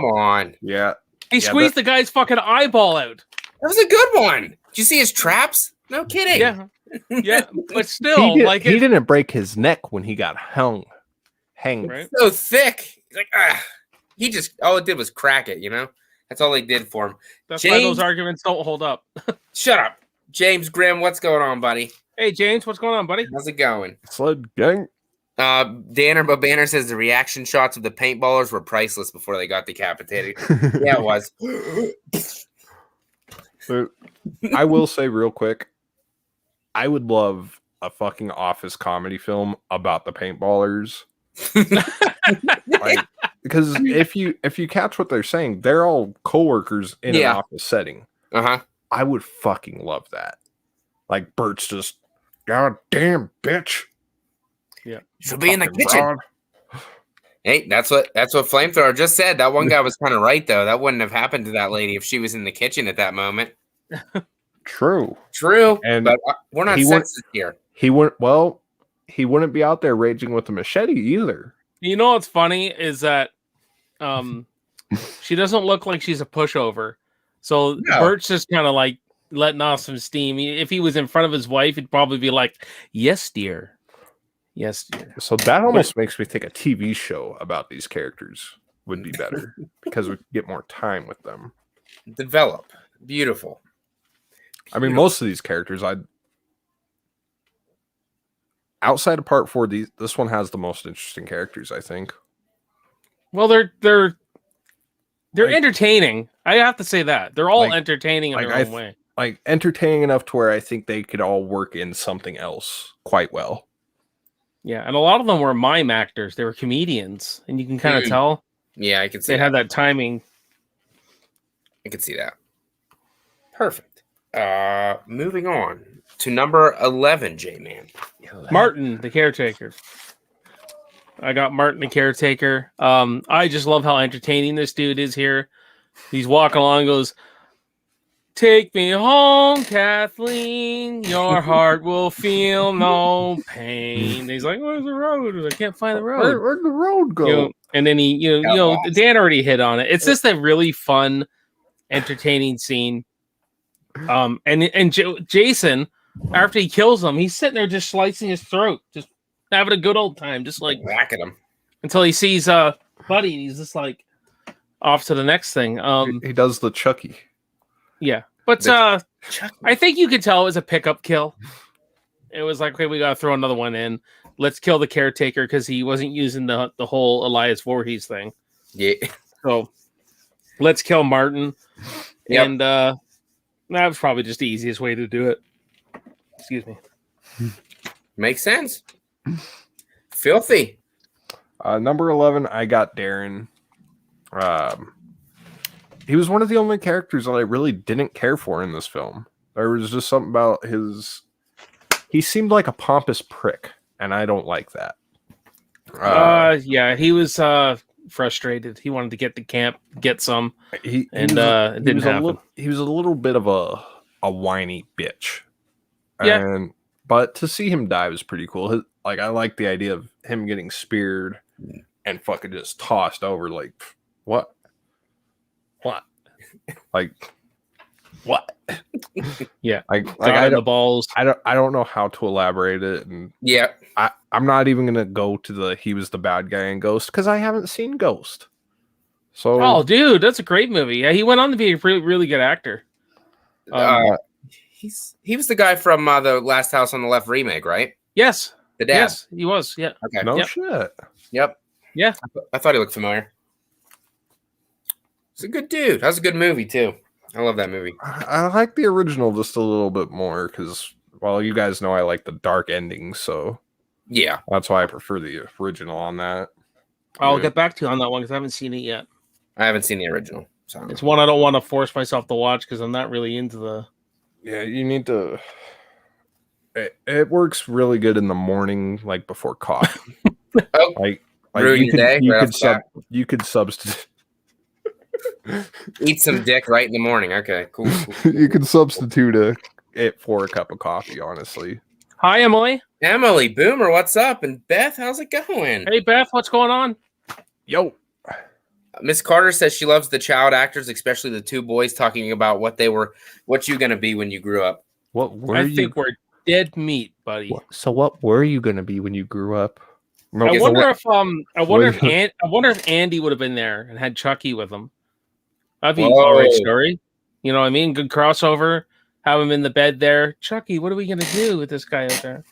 on. Yeah. He squeezed the guy's fucking eyeball out. That was a good one. Did you see his traps? No kidding. Yeah. Yeah, but still, he didn't break his neck when he got hanged. Right? So thick. He's like, all it did was crack it, That's all they did for him. That's why those arguments don't hold up. Shut up. James Grimm, what's going on, buddy? Hey, James, what's going on, buddy? How's it going? Sled gang. Danner Banner says the reaction shots of the paintballers were priceless before they got decapitated. Yeah, it was. So, I will say real quick, I would love a fucking Office comedy film about the paintballers. Because if you catch what they're saying, they're all coworkers in an office setting. Uh-huh. I would fucking love that. Like Bert's just, God damn bitch. Yeah. She'll be in the kitchen. Hey, that's what Flamethrower just said. That one guy was kind of right though. That wouldn't have happened to that lady if she was in the kitchen at that moment. True. And but we're not sensitive here. He wouldn't be out there raging with a machete either. You know what's funny is that she doesn't look like she's a pushover. So Bert's just kind of like letting off some steam. If he was in front of his wife, he'd probably be like, "Yes, dear. Yes, dear." So that almost makes me think a TV show about these characters would be better because we get more time with them. Develop. Beautiful. I mean, most of these characters, outside of part 4, this one has the most interesting characters, I think. Well, they're entertaining. I have to say that. They're all entertaining in their own way. Like, entertaining enough to where I think they could all work in something else quite well. Yeah, and a lot of them were mime actors. They were comedians, and you can kind of tell. Yeah, I can see they had that timing. I can see that. Perfect. Moving on to number 11, J-Man. Martin, the caretaker. I got Martin, the caretaker. I just love how entertaining this dude is here. He's walking along, goes, "Take me home, Kathleen. Your heart will feel no pain." And he's like, "Where's the road? I can't find the road. Where'd the road go? You know, and then he, Dan already hit on it. It's just a really fun, entertaining scene. Jason, after he kills him, he's sitting there just slicing his throat, just having a good old time, just like whacking him until he sees Buddy, and he's just like off to the next thing. He does the Chucky. Yeah, but I think you could tell it was a pickup kill. It was like, okay, we gotta throw another one in. Let's kill the caretaker because he wasn't using the whole Elias Voorhees thing. Yeah. So let's kill Martin. Yep. And that was probably just the easiest way to do it. Excuse me. Makes sense. Filthy. Number 11, I got Darren. He was one of the only characters that I really didn't care for in this film. There was just something about he seemed like a pompous prick, and I don't like that. Yeah, he was frustrated. He wanted to get to camp, get some, it didn't happen. He was a little bit of a whiny bitch. Yeah. But to see him die was pretty cool. I like the idea of him getting speared and fucking just tossed over. Like, what? Like, what? Yeah. I the balls. I don't know how to elaborate it. And yeah. I'm not even gonna go to he was the bad guy in Ghost because I haven't seen Ghost. So oh, dude, that's a great movie. Yeah, he went on to be a really, really good actor. He was the guy from the Last House on the Left remake, right? Yes. The dad. Yes, he was. Yeah. Okay. No shit. Yep. Yeah. I thought he looked familiar. He's a good dude. That was a good movie too. I love that movie. I like the original just a little bit more because, well, you guys know I like the dark endings, so yeah, that's why I prefer the original on that. I'll get back to you on that one because I haven't seen it yet. I haven't seen the original. So it's one I don't want to force myself to watch because I'm not really into the. Yeah, you need to. It works really good in the morning, like before coffee. Oh, like ruin your day. You could substitute. Eat some dick right in the morning. Okay, cool. You can substitute it for a cup of coffee, honestly. Hi, Emily. Emily, Boomer, what's up? And Beth, how's it going? Hey, Beth, what's going on? Yo. Miss Carter says she loves the child actors, especially the two boys talking about what you gonna be when you grew up. I think we're dead meat, buddy. So what were you gonna be when you grew up? No, I wonder if Andy would have been there and had Chucky with him. That'd be an alright story. You know what I mean? Good crossover. Have him in the bed there. Chucky, what are we gonna do with this guy out there?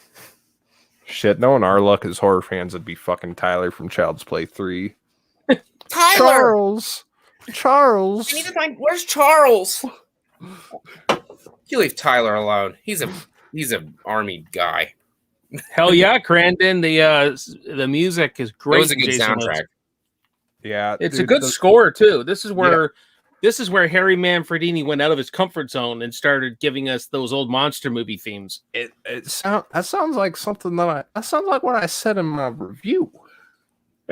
Shit, knowing our luck as horror fans would be fucking Tyler from Child's Play 3. Tyler! Charles! I need to find where's Charles? You leave Tyler alone. He's an army guy. Hell yeah, Crandon. The music is great. It was a good soundtrack. Yeah, it's a good score too. This is where Harry Manfredini went out of his comfort zone and started giving us those old monster movie themes. That sounds like something that sounds like what I said in my review.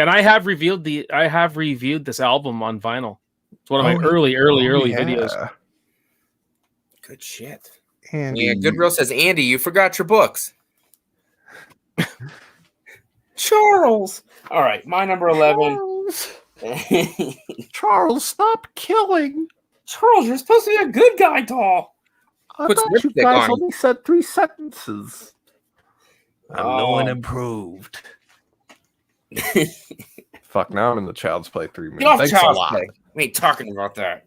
And I have reviewed this album on vinyl. It's one of my early videos. Good shit. Andy. Yeah, Goodreal says, Andy, you forgot your books. Charles. All right, my number 11. Charles, stop killing. Charles, you're supposed to be a good guy, doll. I thought you guys only said 3 sentences. I'm no and improved. Fuck, now I'm in the Child's Play 3 minutes. Get off Child's Play. We ain't talking about that.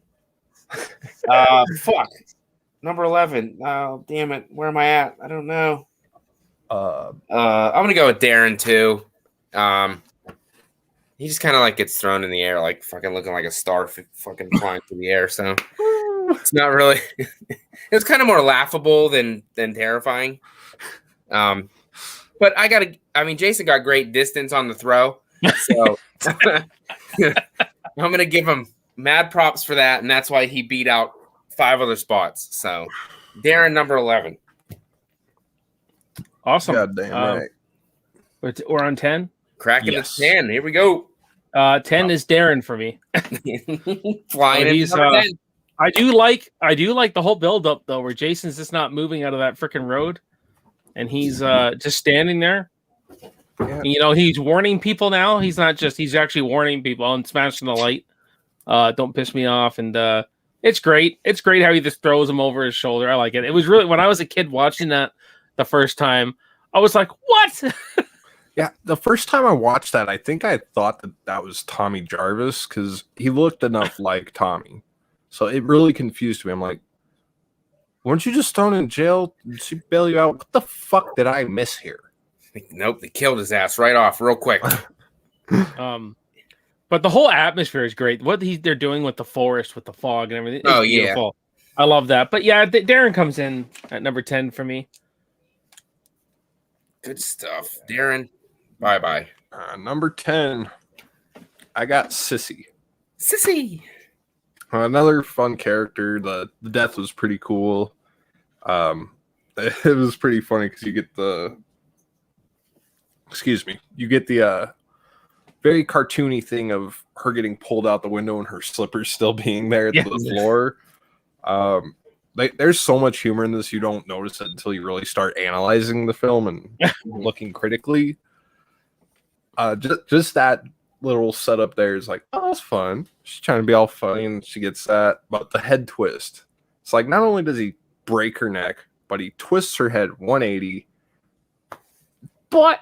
Fuck. Number 11. Oh, damn it. Where am I at? I don't know. I'm gonna go with Darren too. He just kind of like gets thrown in the air, like fucking looking like a star, fucking flying through the air. So it's not really. It's kind of more laughable than terrifying. But Jason got great distance on the throw, so I'm gonna give him mad props for that, and that's why he beat out 5 other spots. So Darren, number 11. Awesome. God damn right. We're on 10. Cracking Yes. the 10. Here we go. 10 is Darren for me. Flying in he's, number 10. I do like the whole build up though, where Jason's just not moving out of that freaking road, and he's just standing there. Yeah. You know, he's warning people now. He's actually warning people and smashing the light. Don't piss me off. And it's great. It's great how he just throws him over his shoulder. I like it. It was really, when I was a kid watching that the first time, I was like, what? Yeah, the first time I watched that, I think I thought that was Tommy Jarvis because he looked enough like Tommy. So it really confused me. I'm like, weren't you just thrown in jail? Did she bail you out? What the fuck did I miss here? Nope, they killed his ass right off real quick. But the whole atmosphere is great. What they're doing with the forest, with the fog and everything. Oh, yeah. Beautiful. I love that. But yeah, Darren comes in at number 10 for me. Good stuff. Darren, bye-bye. Number 10, I got Sissy. Sissy. Another fun character. The death was pretty cool. It was pretty funny because you get the very cartoony thing of her getting pulled out the window and her slippers still being there at the floor. There's so much humor in this, you don't notice it until you really start analyzing the film and looking critically. Just that little setup there is like, oh, that's fun. She's trying to be all funny and she gets that. But the head twist, it's like not only does he break her neck, but he twists her head 180. But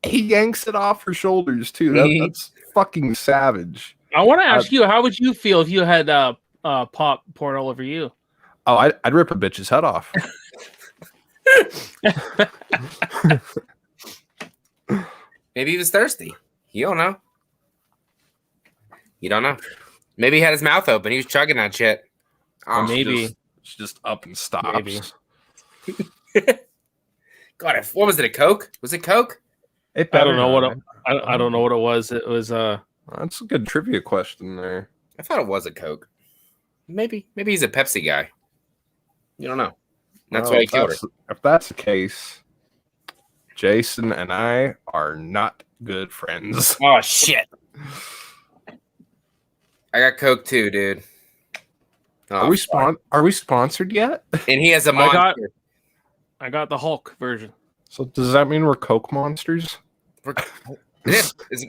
he yanks it off her shoulders too. That's fucking savage. I want to ask you, how would you feel if you had pop poured all over you? Oh, I'd rip a bitch's head off. Maybe he was thirsty. You don't know. You don't know. Maybe he had his mouth open. He was chugging that shit. Oh, maybe. She just up and stops. Maybe. God, what was it? A Coke? Was it Coke? I don't know what I don't know what it was. It was That's a good trivia question there. I thought it was a Coke. Maybe he's a Pepsi guy. You don't know. That's why he killed her. If that's the case, Jason and I are not good friends. Oh shit! I got Coke too, dude. Oh, Are we sponsored yet? And he has a monster. I got the Hulk version. So does that mean we're Coke monsters?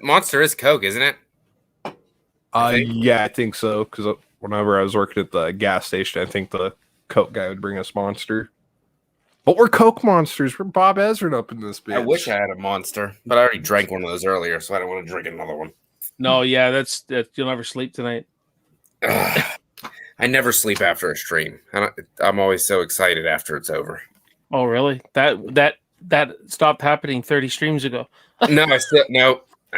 Monster is Coke, isn't it? Yeah, I think so. Because whenever I was working at the gas station, I think the Coke guy would bring us Monster. But we're Coke monsters. We're Bob Ezrin up in this bitch. I wish I had a Monster, but I already drank one of those earlier, so I don't want to drink another one. No, yeah, that's you'll never sleep tonight. I never sleep after a stream. I'm always so excited after it's over. Oh, really? That stopped happening 30 streams ago. No, I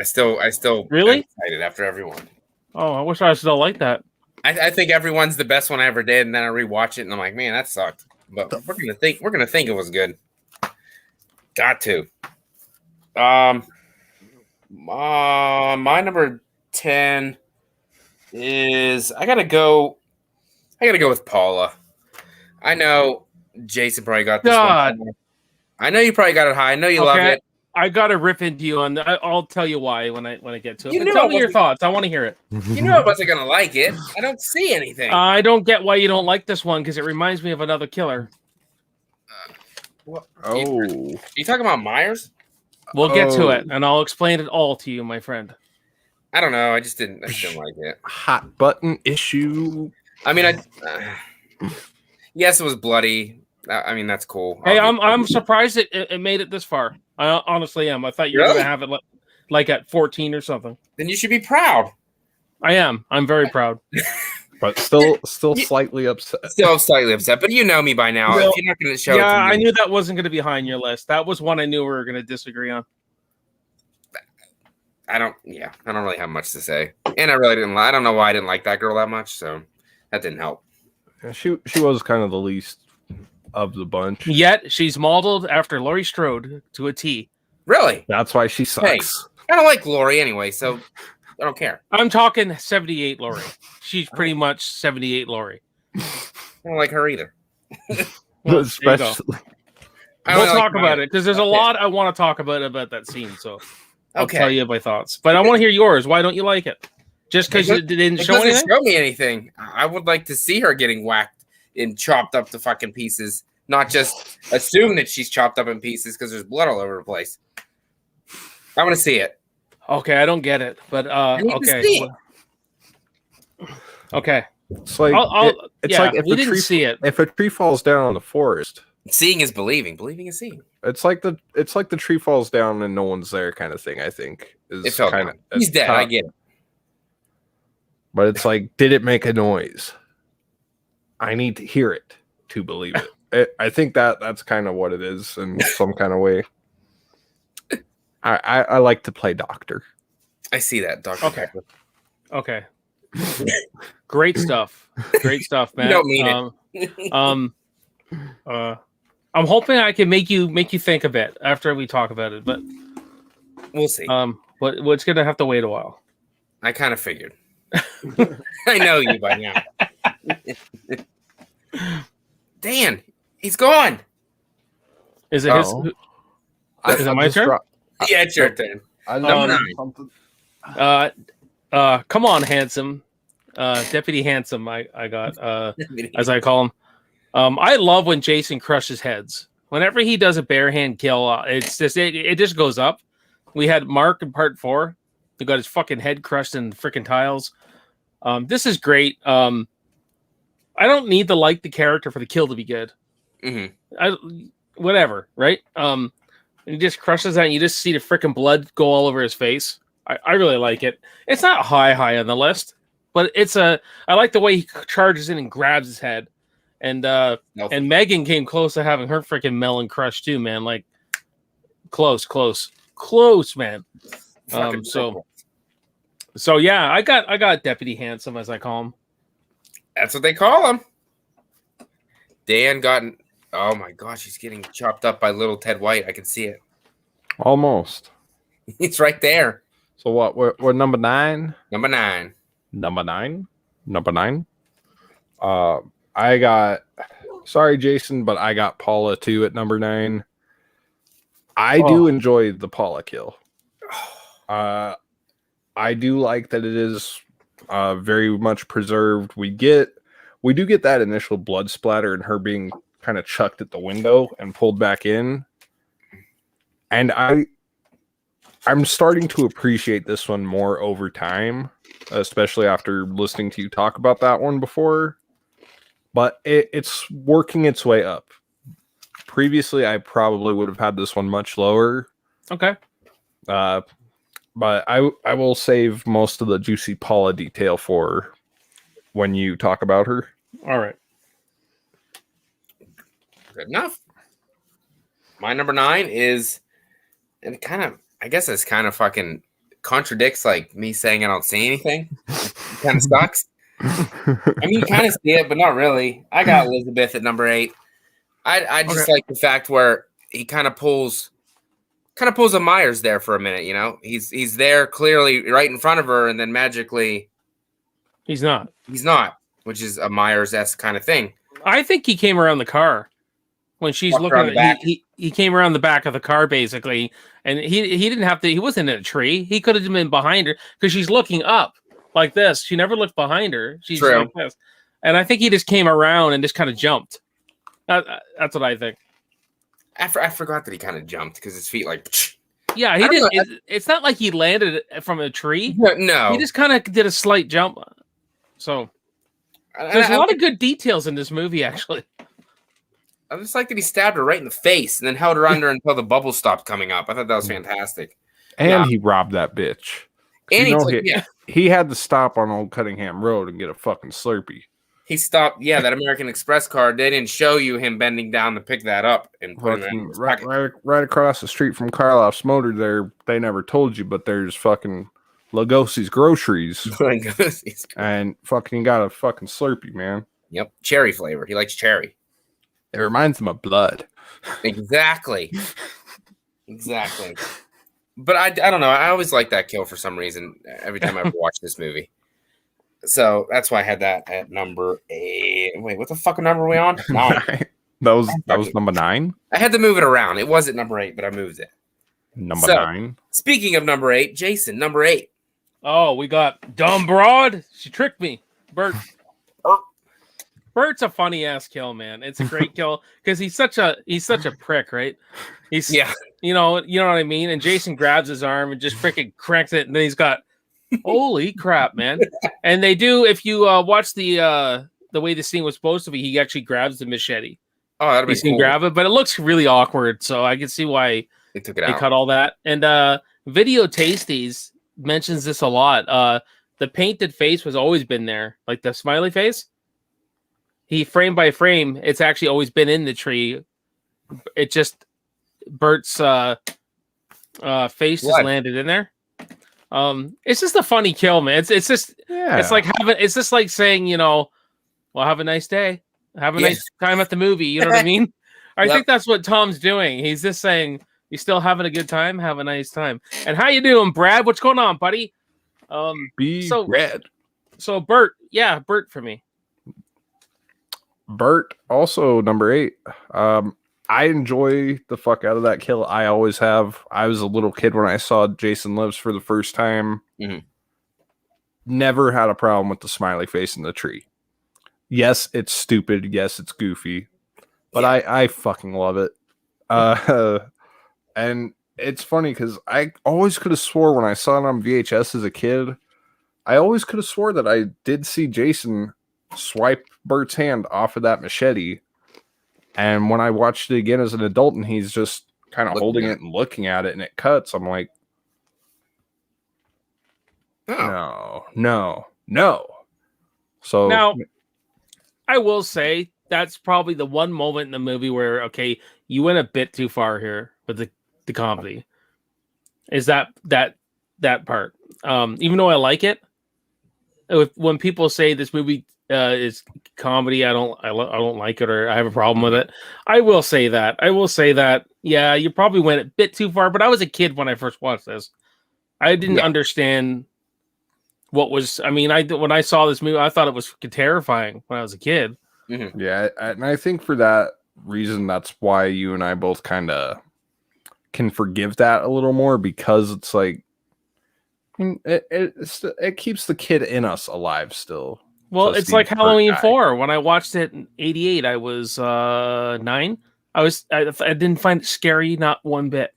still really am excited after everyone. Oh, I wish I was still like that. I think everyone's the best one I ever did, and then I rewatch it and I'm like, man, that sucked. But we're gonna think it was good. Got to. My number 10 is I gotta go with Paula. I know Jason probably got this one. I know you probably got it high. I know you love it. I gotta rip into you on that. I'll tell you why when I get to it. Tell me your thoughts. I want to hear it. You knew I wasn't gonna like it. I don't see anything. I don't get why you don't like this one because it reminds me of another killer. You talking about Myers? We'll get to it, and I'll explain it all to you, my friend. I don't know. I just didn't like it. Hot button issue. I mean, yes, it was bloody. I mean, that's cool. Hey, I'm surprised it made it this far. I honestly am. I thought you were going to have it like at 14 or something. Then you should be proud. I am. I'm very proud. But still slightly upset. Still slightly upset, but you know me by now. If you're not going to show it to me, I knew that wasn't going to be high on your list. That was one I knew we were going to disagree on. I don't really have much to say. And I really didn't. I don't know why I didn't like that girl that much, so that didn't help. Yeah, she was kind of the least of the bunch. Yet she's modeled after Laurie Strode to a T. Really? That's why she sucks. Hey, I don't like Laurie anyway, so I don't care. I'm talking 78 Laurie. She's pretty much 78 Laurie. I don't like her either. Well, Especially. We'll talk about it because there's a lot I want to talk about that scene. So I'll tell you my thoughts. But I want to hear yours. Why don't you like it? Just because it didn't show anything? It doesn't show me anything. I would like to see her getting whacked and chopped up to fucking pieces, not just assume that she's chopped up in pieces because there's blood all over the place. I want to see it. Okay, I don't get it, but okay. Okay. It's like like if we didn't see it. If a tree falls down in the forest, seeing is believing. Believing is seeing. It's like the tree falls down and no one's there kind of thing. I think it fell down. He's dead. I get it. But it's like, did it make a noise? I need to hear it to believe it. I think that's kind of what it is in some kind of way. I like to play doctor. I see that, Doctor. Okay. Great stuff. Great stuff, man. You don't mean it. I'm hoping I can make you think a bit after we talk about it, but we'll see. But it's gonna have to wait a while. I kind of figured. I know you by now. Dan, he's gone. Is it his? Is it my turn? Yeah, it's your turn. Something. Come on, handsome. Deputy Handsome, I got as I call him. I love when Jason crushes heads. Whenever he does a bare hand kill, it's just it just goes up. We had Mark in part 4. He got his fucking head crushed in freaking tiles. This is great. I don't need to like the character for the kill to be good. Mm-hmm. Whatever, right? He just crushes that, and you just see the freaking blood go all over his face. I really like it. It's not high on the list, but I like the way he charges in and grabs his head. And Megan came close to having her freaking melon crushed too, man. Like close, man. So yeah, I got Deputy Handsome, as I call him. That's what they call him. Dan got. Oh my gosh, he's getting chopped up by little Ted White. I can see it. Almost. It's right there. So what? We're number 9. Number 9. I got. Sorry, Jason, but I got Paula too at number 9. I do enjoy the Paula kill. I do like that it is very much preserved. We do get that initial blood splatter and her being kind of chucked at the window and pulled back in. And I'm starting to appreciate this one more over time, especially after listening to you talk about that one before. But it's working its way up. Previously, I probably would have had this one much lower. Okay. But I will save most of the juicy Paula detail for when you talk about her. All right. Good enough. My number 9 is, and I guess it's kind of fucking contradicts like me saying I don't see anything. It kind of sucks. I mean, you kind of see it, but not really. I got Elizabeth at number 8. I just like the fact where he kind of pulls a Myers there for a minute. You know, he's there clearly right in front of her, and then magically he's not, which is a Myers-esque kind of thing. I think he came around the car when she's looking at he came around the back of the car basically, and he didn't have to. He wasn't in a tree. He could have been behind her because she's looking up like this. She never looked behind her. She's like this, and I think he just came around and just kind of jumped. That's what I think. I forgot that he kind of jumped because his feet like. Yeah, he did. It's not like he landed from a tree. No, he just kind of did a slight jump. So there's a lot of good details in this movie, actually. I just like that he stabbed her right in the face and then held her under until the bubbles stopped coming up. I thought that was fantastic. And he robbed that bitch. And he had to stop on Old Cuttingham Road and get a fucking Slurpee. He stopped. Yeah, that American Express card. They didn't show you him bending down to pick that up and put it in his pocket. Right across the street from Karloff's Motor. There, they never told you, but there's fucking Lugosi's Groceries. And fucking got a fucking Slurpee, man. Yep, cherry flavor. He likes cherry. It reminds him of blood. Exactly. But I don't know. I always like that kill for some reason. Every time I ever watch this movie. So that's why I had that at number 8. Wait, what the fuck number are we on? 9. That was number 9. I had to move it around. It wasn't number 8, but I moved it. Number 9. Speaking of number 8, Jason, number 8. Oh, we got Dumb Broad. She tricked me. Bert's a funny ass kill, man. It's a great kill because he's such a prick, right? He's you know what I mean. And Jason grabs his arm and just freaking cranks it, and then he's got holy crap, man. And they do, if you watch the way the scene was supposed to be, he actually grabs the machete. Oh, that'd be cool. Grab it, but it looks really awkward, so I can see why they took it out. They cut all that. And Video Tasties mentions this a lot. The painted face was always been there, like the smiley face. He frame by frame, it's actually always been in the tree. It just Bert's face just landed in there. It's just a funny kill, man. It's just it's like saying, you know, well, have a nice day. Have a nice time at the movie. You know what I mean? I think that's what Tom's doing. He's just saying, you still having a good time? Have a nice time. And how you doing, Brad? What's going on, buddy? Brad. So Bert, Bert for me. Bert, also number 8. I enjoy the fuck out of that kill. I always have. I was a little kid when I saw Jason Lives for the first time. Mm-hmm. Never had a problem with the smiley face in the tree. Yes, it's stupid. Yes, it's goofy. But I fucking love it. And it's funny because I always could have swore when I saw it on VHS as a kid, I always could have swore that I did see Jason swipe Bert's hand off of that machete. And when I watched it again as an adult and he's just kind of holding it and looking at it and it cuts, I'm like, no. So now, I will say that's probably the one moment in the movie where, okay, you went a bit too far here with the comedy. Is that part? Even though I like it, when people say this movie is comedy, I don't like it, or I have a problem with it. I will say that. Yeah, you probably went a bit too far. But I was a kid when I first watched this. I didn't understand what was. I mean, when I saw this movie, I thought it was terrifying when I was a kid. Mm-hmm. Yeah, and I think for that reason, that's why you and I both kind of can forgive that a little more, because it's like it keeps the kid in us alive still. Well, it's like Halloween 4. When I watched it in '88, I was 9. I didn't find it scary, not one bit.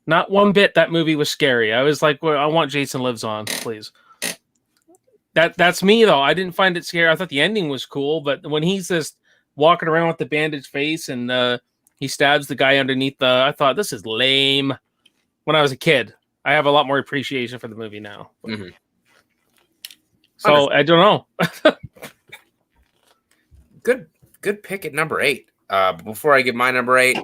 Not one bit. That movie was scary. I was like, well, I want Jason Lives on, please. That's me though. I didn't find it scary. I thought the ending was cool, but when he's just walking around with the bandaged face and he stabs the guy underneath I thought, this is lame. When I was a kid, I have a lot more appreciation for the movie now. Mm-hmm. So I don't know. Good pick at number 8. Before I give my number 8,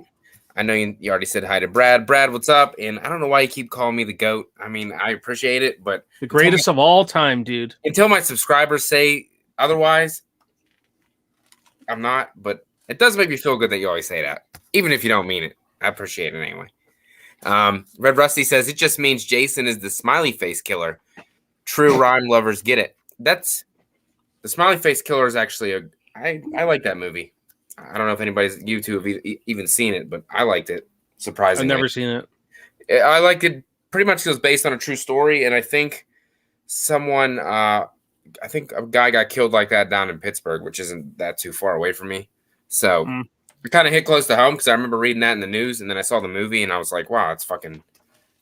I know you already said hi to Brad. Brad, what's up? And I don't know why you keep calling me the GOAT. I mean, I appreciate it, but the greatest of all time, dude. Until my subscribers say otherwise, I'm not. But it does make me feel good that you always say that, even if you don't mean it. I appreciate it anyway. Red Rusty says it just means Jason is the smiley face killer. True rhyme lovers get it. That's the smiley face killer is actually I like that movie. I don't know if anybody's you two have even seen it, but I liked it. Surprisingly, I've never seen it. I liked it pretty much. It was based on a true story, and I think I think a guy got killed like that down in Pittsburgh, which isn't that too far away from me. So it kind of hit close to home because I remember reading that in the news, and then I saw the movie, and I was like, "Wow, it's fucking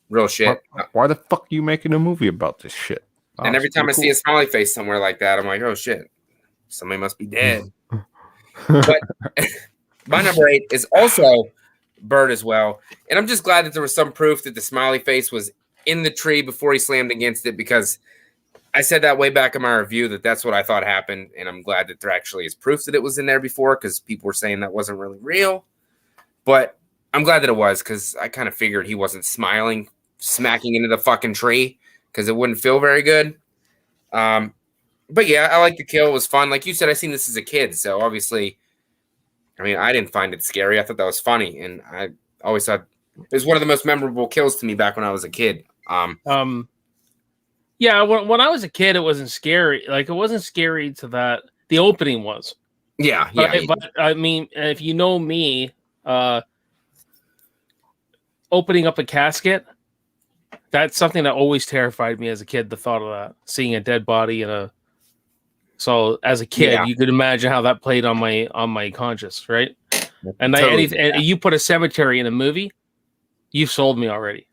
real shit." Why the fuck are you making a movie about this shit? And every time I see a smiley face somewhere like that, I'm like, "Oh shit, somebody must be dead." But my number 8 is also Bert as well. And I'm just glad that there was some proof that the smiley face was in the tree before he slammed against it, because I said that way back in my review that that's what I thought happened. And I'm glad that there actually is proof that it was in there before, because people were saying that wasn't really real. But I'm glad that it was, because I kind of figured he wasn't smacking into the fucking tree, because it wouldn't feel very good. But yeah, I like the kill. It was fun. Like you said, I seen this as a kid, so obviously, I mean, I didn't find it scary. I thought that was funny, and I always thought it was one of the most memorable kills to me back when I was a kid. Yeah, when I was a kid, it wasn't scary. Like, it wasn't scary to that. The opening was. Yeah, But I mean, if you know me, opening up a casket, that's something that always terrified me as a kid. The thought of that, seeing a dead body in a. So as a kid, you could imagine how that played on my conscience, right? And totally. and you put a cemetery in a movie, you've sold me already.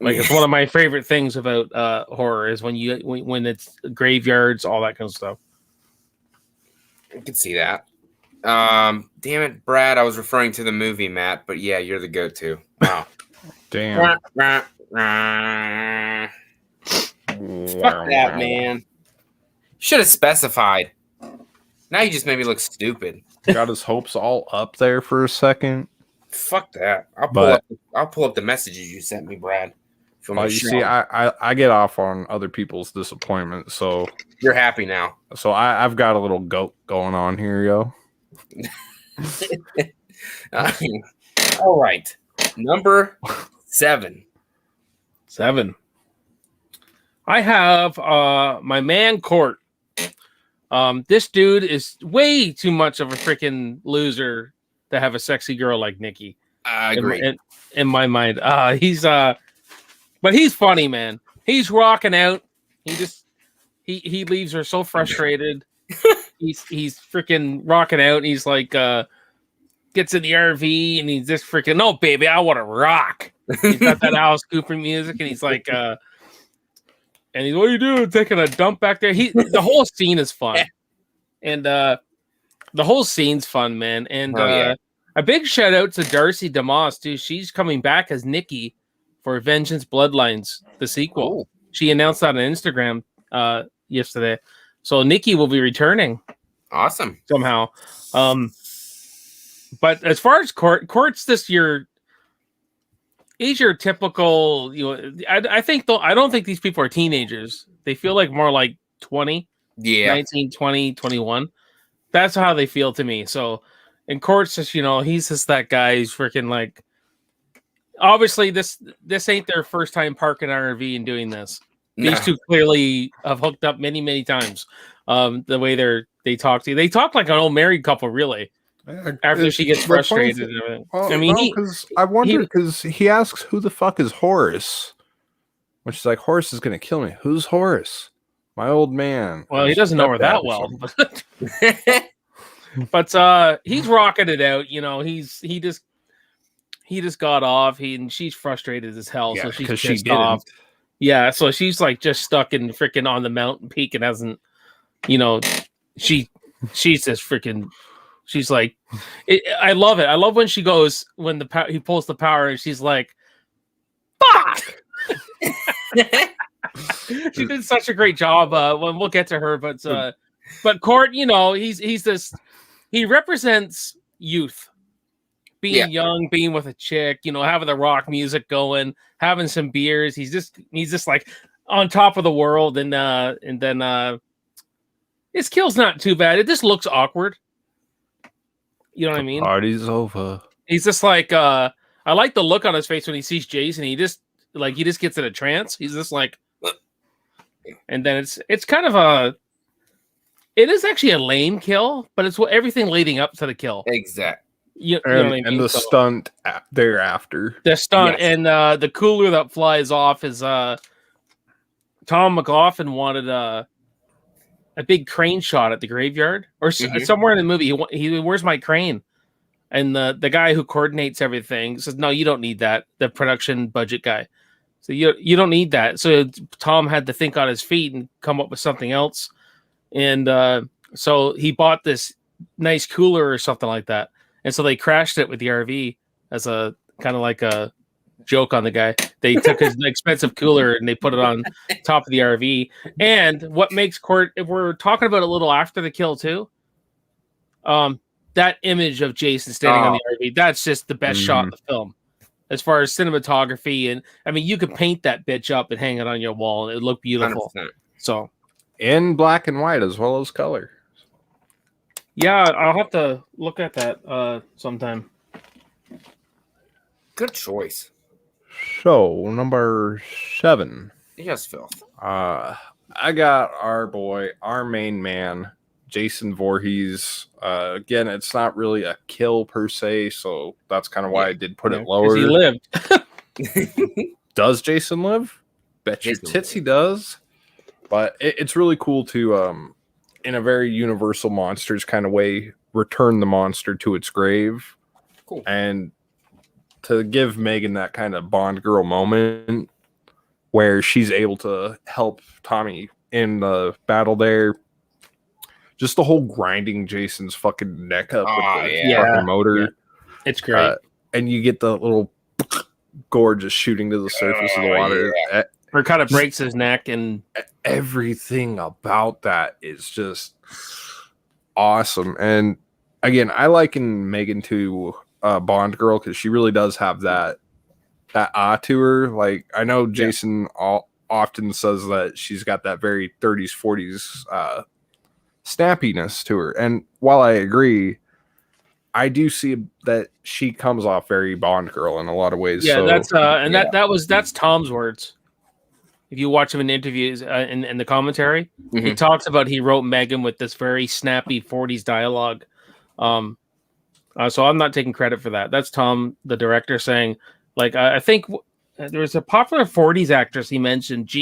Like it's one of my favorite things about horror is when it's graveyards, all that kind of stuff. I can see that. Damn it, Brad. I was referring to the movie, Matt, but yeah, you're the go-to. Wow. Damn. Fuck that, man. Should have specified. Now you just made me look stupid. Got his hopes all up there for a second. Fuck that. I'll pull up the messages you sent me, Brad. You see, I get off on other people's disappointment, so you're happy now. So I've got a little goat going on here, yo. All right, number 7. I have my man Court. This dude is way too much of a freaking loser to have a sexy girl like Nikki. I agree. In my mind, but he's funny, man. He's rocking out. He leaves her so frustrated. he's freaking rocking out. And he's like, gets in the RV and he's just freaking, no, baby, I want to rock. He's got that Alice Cooper music and he's like, and he's, what are you doing? Taking a dump back there. The whole scene is fun. And the whole scene's fun, man. And a big shout out to Darcy DeMoss, too. She's coming back as Nikki for Vengeance Bloodlines, the sequel. Ooh. She announced that on Instagram yesterday. So Nikki will be returning. Awesome. Somehow. But as far as Court's he's your typical, I think though, I don't think these people are teenagers. They feel like more like 20. Yeah. 19, 20, 21. That's how they feel to me. So, and Court's just, he's just that guy who's freaking like, obviously this ain't their first time parking an RV and doing this. No. These two clearly have hooked up many, many times. The way they talk to you. They talk like an old married couple, really. After she gets frustrated. Well, I mean, I wonder because he asks, who the fuck is Horace? When she's like, Horace is going to kill me. Who's Horace? My old man. Well, he doesn't know her that well. But he's rocking it out. He just got off. And she's frustrated as hell. Yeah, so she's pissed off. Yeah, so she's like just stuck in freaking on the mountain peak and hasn't, she's just freaking. She's like, I love it. I love when she goes, when he pulls the power and she's like, fuck! She did such a great job. When we'll get to her, but Court, he represents youth, being young, being with a chick, having the rock music going, having some beers. He's just like on top of the world. And then his kill's not too bad. It just looks awkward. You know what I mean? Party's over. He's just like, I like the look on his face when he sees Jason. He just gets in a trance. He's just like, and then it's kind of it is actually a lame kill, but it's everything leading up to the kill. Exactly. You know what I mean? And the stunt thereafter. The stunt and the cooler that flies off is Tom McLaughlin wanted a big crane shot at the graveyard or somewhere in the movie. He where's my crane? And the guy who coordinates everything says, no, you don't need that. The production budget guy. So you don't need that. So Tom had to think on his feet and come up with something else. And so he bought this nice cooler or something like that. And so they crashed it with the RV as a kind of like a joke on the guy. They took his expensive cooler and they put it on top of the RV. And what makes Court, if we're talking about a little after the kill too, that image of Jason standing on the RV, that's just the best shot in the film as far as cinematography. And I mean, you could paint that bitch up and hang it on your wall and it would look beautiful. 100%. So in black and white as well as color. Yeah, I'll have to look at that sometime. Good choice. So, number 7. Yes, Phil. I got our boy, our main man, Jason Voorhees. Again, it's not really a kill per se, so that's kind of why I did put it lower. He lived. Does Jason live? Bet your tits he does. But it's really cool to, in a very Universal Monsters kind of way, return the monster to its grave. Cool. And to give Megan that kind of Bond girl moment where she's able to help Tommy in the battle there. Just the whole grinding Jason's fucking neck up with the fucking motor. Yeah. It's great. And you get the little gore just shooting to the surface of the water. Yeah. Or kind of breaks his neck, and everything about that is just awesome. And again, I liken Megan to Bond girl because she really does have that to her. Like, I know Jason often says that she's got that very 30s 40s snappiness to her, and while I agree, I do see that she comes off very Bond girl in a lot of ways. Yeah, so, that's Tom's words. If you watch him in interviews in the commentary, he talks about he wrote Megan with this very snappy 40s dialogue. So I'm not taking credit for that. That's Tom, the director, saying, like, I think there was a popular 40s actress he mentioned,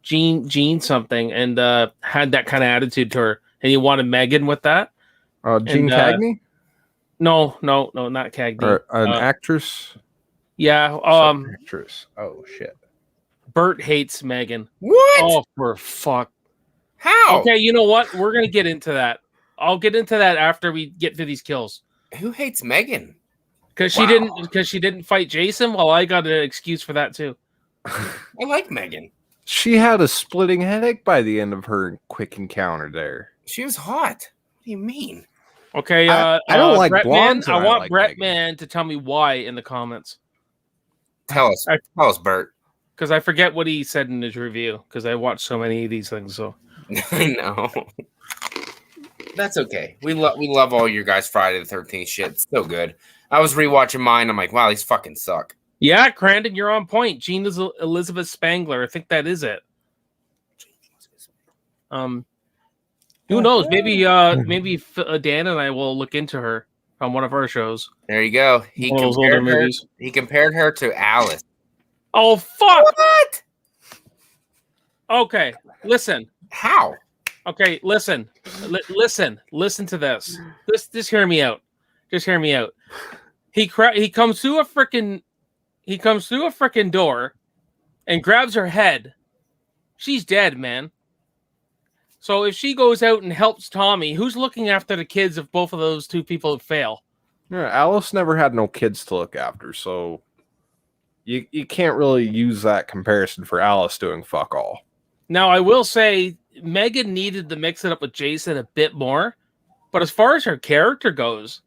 Jean something, and had that kind of attitude to her, and he wanted Megan with that. Jean Cagney? No, not Cagney. Or an actress? Yeah. Actress. Oh shit. Bert hates Megan. What? Oh, for fuck. How? Okay, you know what? We're gonna get into that. I'll get into that after we get to these kills. Who hates Megan? Because she didn't fight Jason. Well, I got an excuse for that too. I like Megan. She had a splitting headache by the end of her quick encounter there. She was hot. What do you mean? Okay, I don't like Brett blondes. Man, I want like Brett Megan. Man to tell me why in the comments. Tell us, Bert. Because I forget what he said in his review. Because I watched so many of these things. So I know. That's okay. We love all your guys Friday the 13th shit. It's so good. I was rewatching mine. I'm like, wow, these fucking suck. yeah, Crandon, you're on point. Jean is Elizabeth Spangler. I think that is it. Who knows? Maybe Dan and I will look into her on one of our shows. There you go. He compared her to Alice. Oh fuck! What? Okay, listen. How? Okay, listen. Listen to this. Just hear me out. Just hear me out. He comes through a freaking door and grabs her head. She's dead, man. So if she goes out and helps Tommy, who's looking after the kids if both of those two people fail? Yeah, Alice never had no kids to look after, so you can't really use that comparison for Alice doing fuck all. Now, I will say Megan needed to mix it up with Jason a bit more, but as far as her character goes,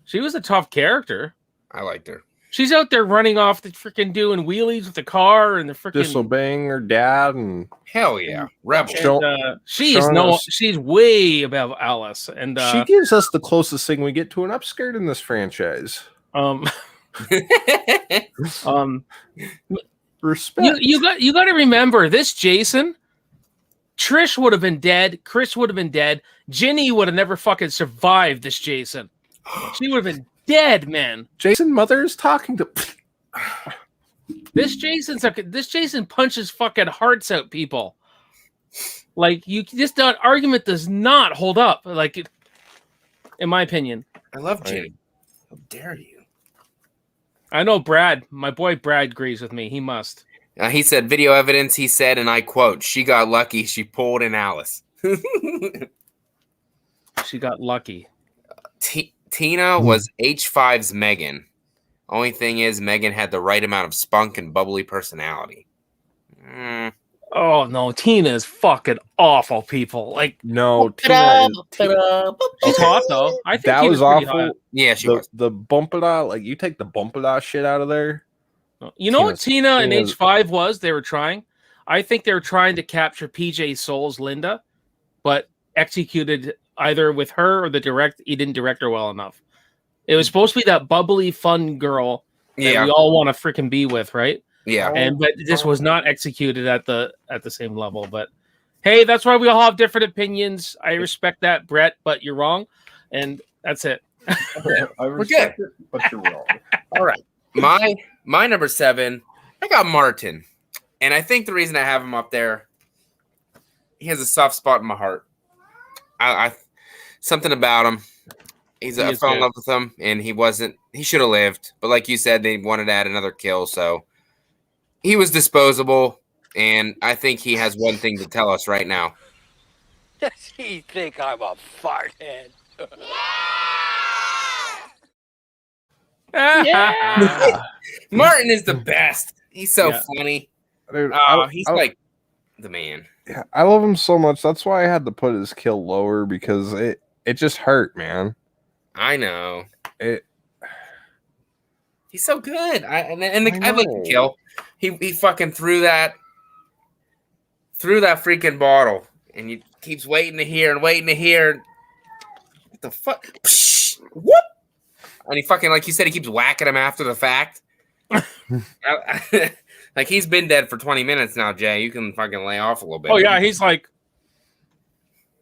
she was a tough character. I liked her. She's out there running off the freaking doing wheelies with the car and the freaking disobeying her dad and hell yeah, rebel. And, she's way above Alice, and she gives us the closest thing we get to an upskirt in this franchise. Respect. You got to remember this, Jason. Trish would have been dead. Chris would have been dead. Ginny would have never fucking survived this Jason. She would have been dead, man. Jason mother is talking to this Jason punches fucking hearts out people. Like that argument does not hold up. Like in my opinion. I love Ginny. How dare you? I know Brad, my boy Brad agrees with me. He must. He said, video evidence, he said, and I quote, she got lucky. She pulled in Alice. She got lucky. Tina was H5's Megan. Only thing is, Megan had the right amount of spunk and bubbly personality. Oh, no. Tina is fucking awful, people. Like, no. Tina she's hot, though. I think that was awful. Hot. Yeah, she was. The bumpada, like, you take the bumpada shit out of there. You know what Tina and H5 was? They were trying. I think they were trying to capture PJ Soul's Linda, but executed either with her or he didn't direct her well enough. It was supposed to be that bubbly, fun girl that we all want to freaking be with, right? Yeah. But this was not executed at the same level. But Hey, that's why we all have different opinions. I respect that, Brett, but you're wrong, and that's it. I respect it, but you're wrong. All right. My number 7, I got Martin. And I think the reason I have him up there, he has a soft spot in my heart. I something about him. I fell in love with him, and he should have lived. But like you said, they wanted to add another kill, so he was disposable, and I think he has one thing to tell us right now. Does he think I'm a fart head? Yeah. Martin is the best. He's so funny. Dude, he's like the man. Yeah, I love him so much. That's why I had to put his kill lower, because it just hurt, man. I know. He's so good. I like the kill. He fucking threw that freaking bottle, and he keeps waiting to hear. What the fuck? Psh, whoop! And he fucking, like you said, he keeps whacking him after the fact. Like, he's been dead for 20 minutes now, Jay. You can fucking lay off a little bit. Oh yeah, he's like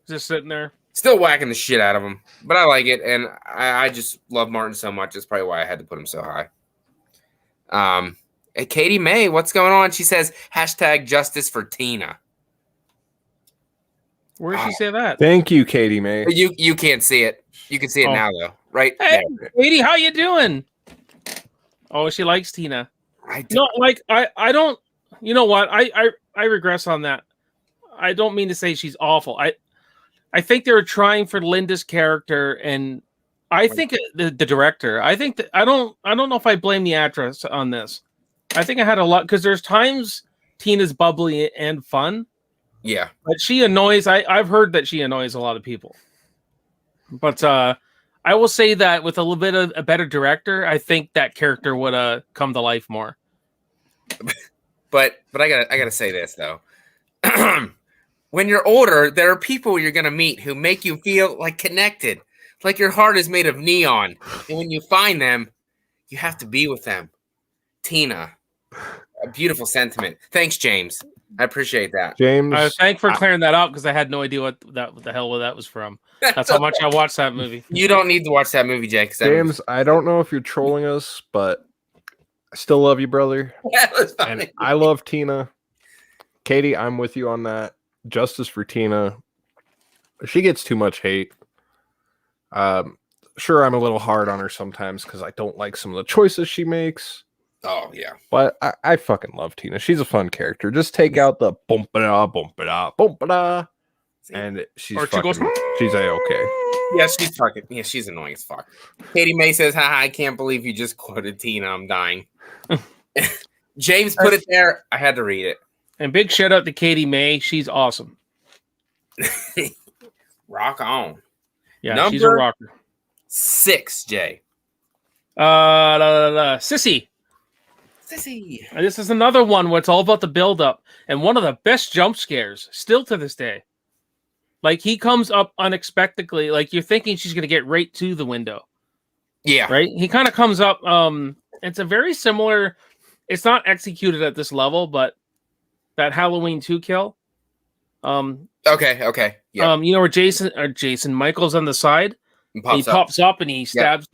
just sitting there. Still whacking the shit out of him. But I like it, and I just love Martin so much. That's probably why I had to put him so high. Katie May, what's going on? She says, #justice for Tina. Where did she say that? Thank you, Katie May. You can't see it. You can see it now, though. Right? Hey, Katie, how you doing? Oh, she likes Tina. I don't. You know what? I regress on that. I don't mean to say she's awful. I think they were trying for Linda's character, and I think the director. I think that I don't know if I blame the actress on this. I think I had a lot, because there's times Tina's bubbly and fun. Yeah, but she annoys. I've heard that she annoys a lot of people. But I will say that with a little bit of a better director, I think that character would have come to life more. But I gotta say this though. When you're older, there are people you're gonna meet who make you feel like connected, like your heart is made of neon. And when you find them, you have to be with them. Tina, a beautiful sentiment. Thanks, James. I appreciate that. James, thanks for clearing that up, because I had no idea what the hell that was from. That's how much I watched that movie. You don't need to watch that movie, Jake. James, I don't know if you're trolling us, but I still love you, brother. That was funny. And I love Tina. Katie, I'm with you on that. Justice for Tina. She gets too much hate. Sure, I'm a little hard on her sometimes because I don't like some of the choices she makes. Oh, yeah. But I fucking love Tina. She's a fun character. Just take out the bump-a-da, bump-a-da, bump-a-da, and she's A-okay. Yeah, she's fucking. Yeah, she's annoying as fuck. Katie May says, haha, I can't believe you just quoted Tina. I'm dying. James put it there. I had to read it. And big shout out to Katie May. She's awesome. Rock on. Yeah, she's a rocker. 6, Jay. Sissy. And this is another one where it's all about the build-up. And one of the best jump scares, still to this day. Like, he comes up unexpectedly. Like, you're thinking she's going to get right to the window. Yeah. Right? He kind of comes up. It's a very similar... It's not executed at this level, but that Halloween 2 kill. Okay. Yeah. You know where Jason Michael's on the side? He pops up and he stabs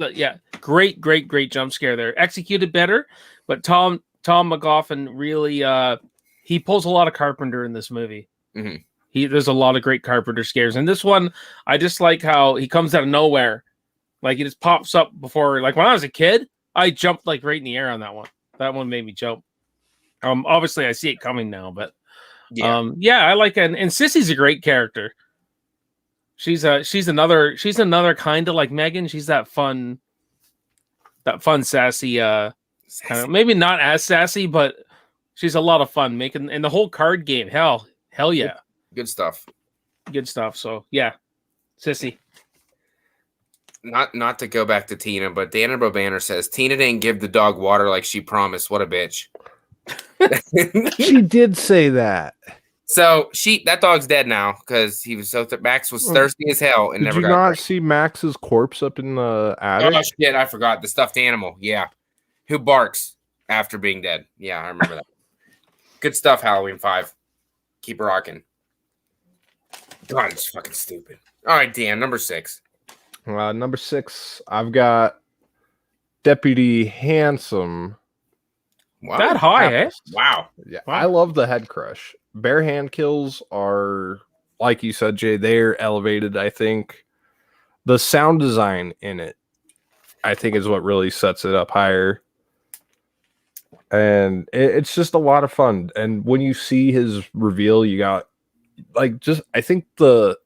great jump scare there. Executed better, but Tom McGoffin really he pulls a lot of Carpenter in this movie. Mm-hmm. There's a lot of great Carpenter scares. And this one, I just like how he comes out of nowhere. Like, he just pops up before, like, when I was a kid, I jumped like right in the air on that one. That one made me jump. Obviously I see it coming now, but I like it. And Sissy's a great character. She's another kind of like Megan. She's that fun sassy kind of, maybe not as sassy, but she's a lot of fun making, and the whole card game. Hell yeah. Good stuff. So yeah, Sissy. Not to go back to Tina, but Dana Bobanner says Tina didn't give the dog water like she promised. What a bitch. She did say that. So that dog's dead now because he was Max was thirsty as hell and never got. Did you not see Max's corpse up in the attic? Oh shit! I forgot the stuffed animal. Yeah, who barks after being dead? Yeah, I remember that. Good stuff. Halloween 5. Keep rocking. God, it's fucking stupid. All right, Dan, number 6. Number 6, I've got Deputy Handsome. Wow. That high, eh? Wow. Yeah, Wow. I love the head crush. Bare hand kills are, like you said, Jay, they're elevated. I think the sound design in it, I think, is what really sets it up higher. And it's just a lot of fun. And when you see his reveal, you got like just I think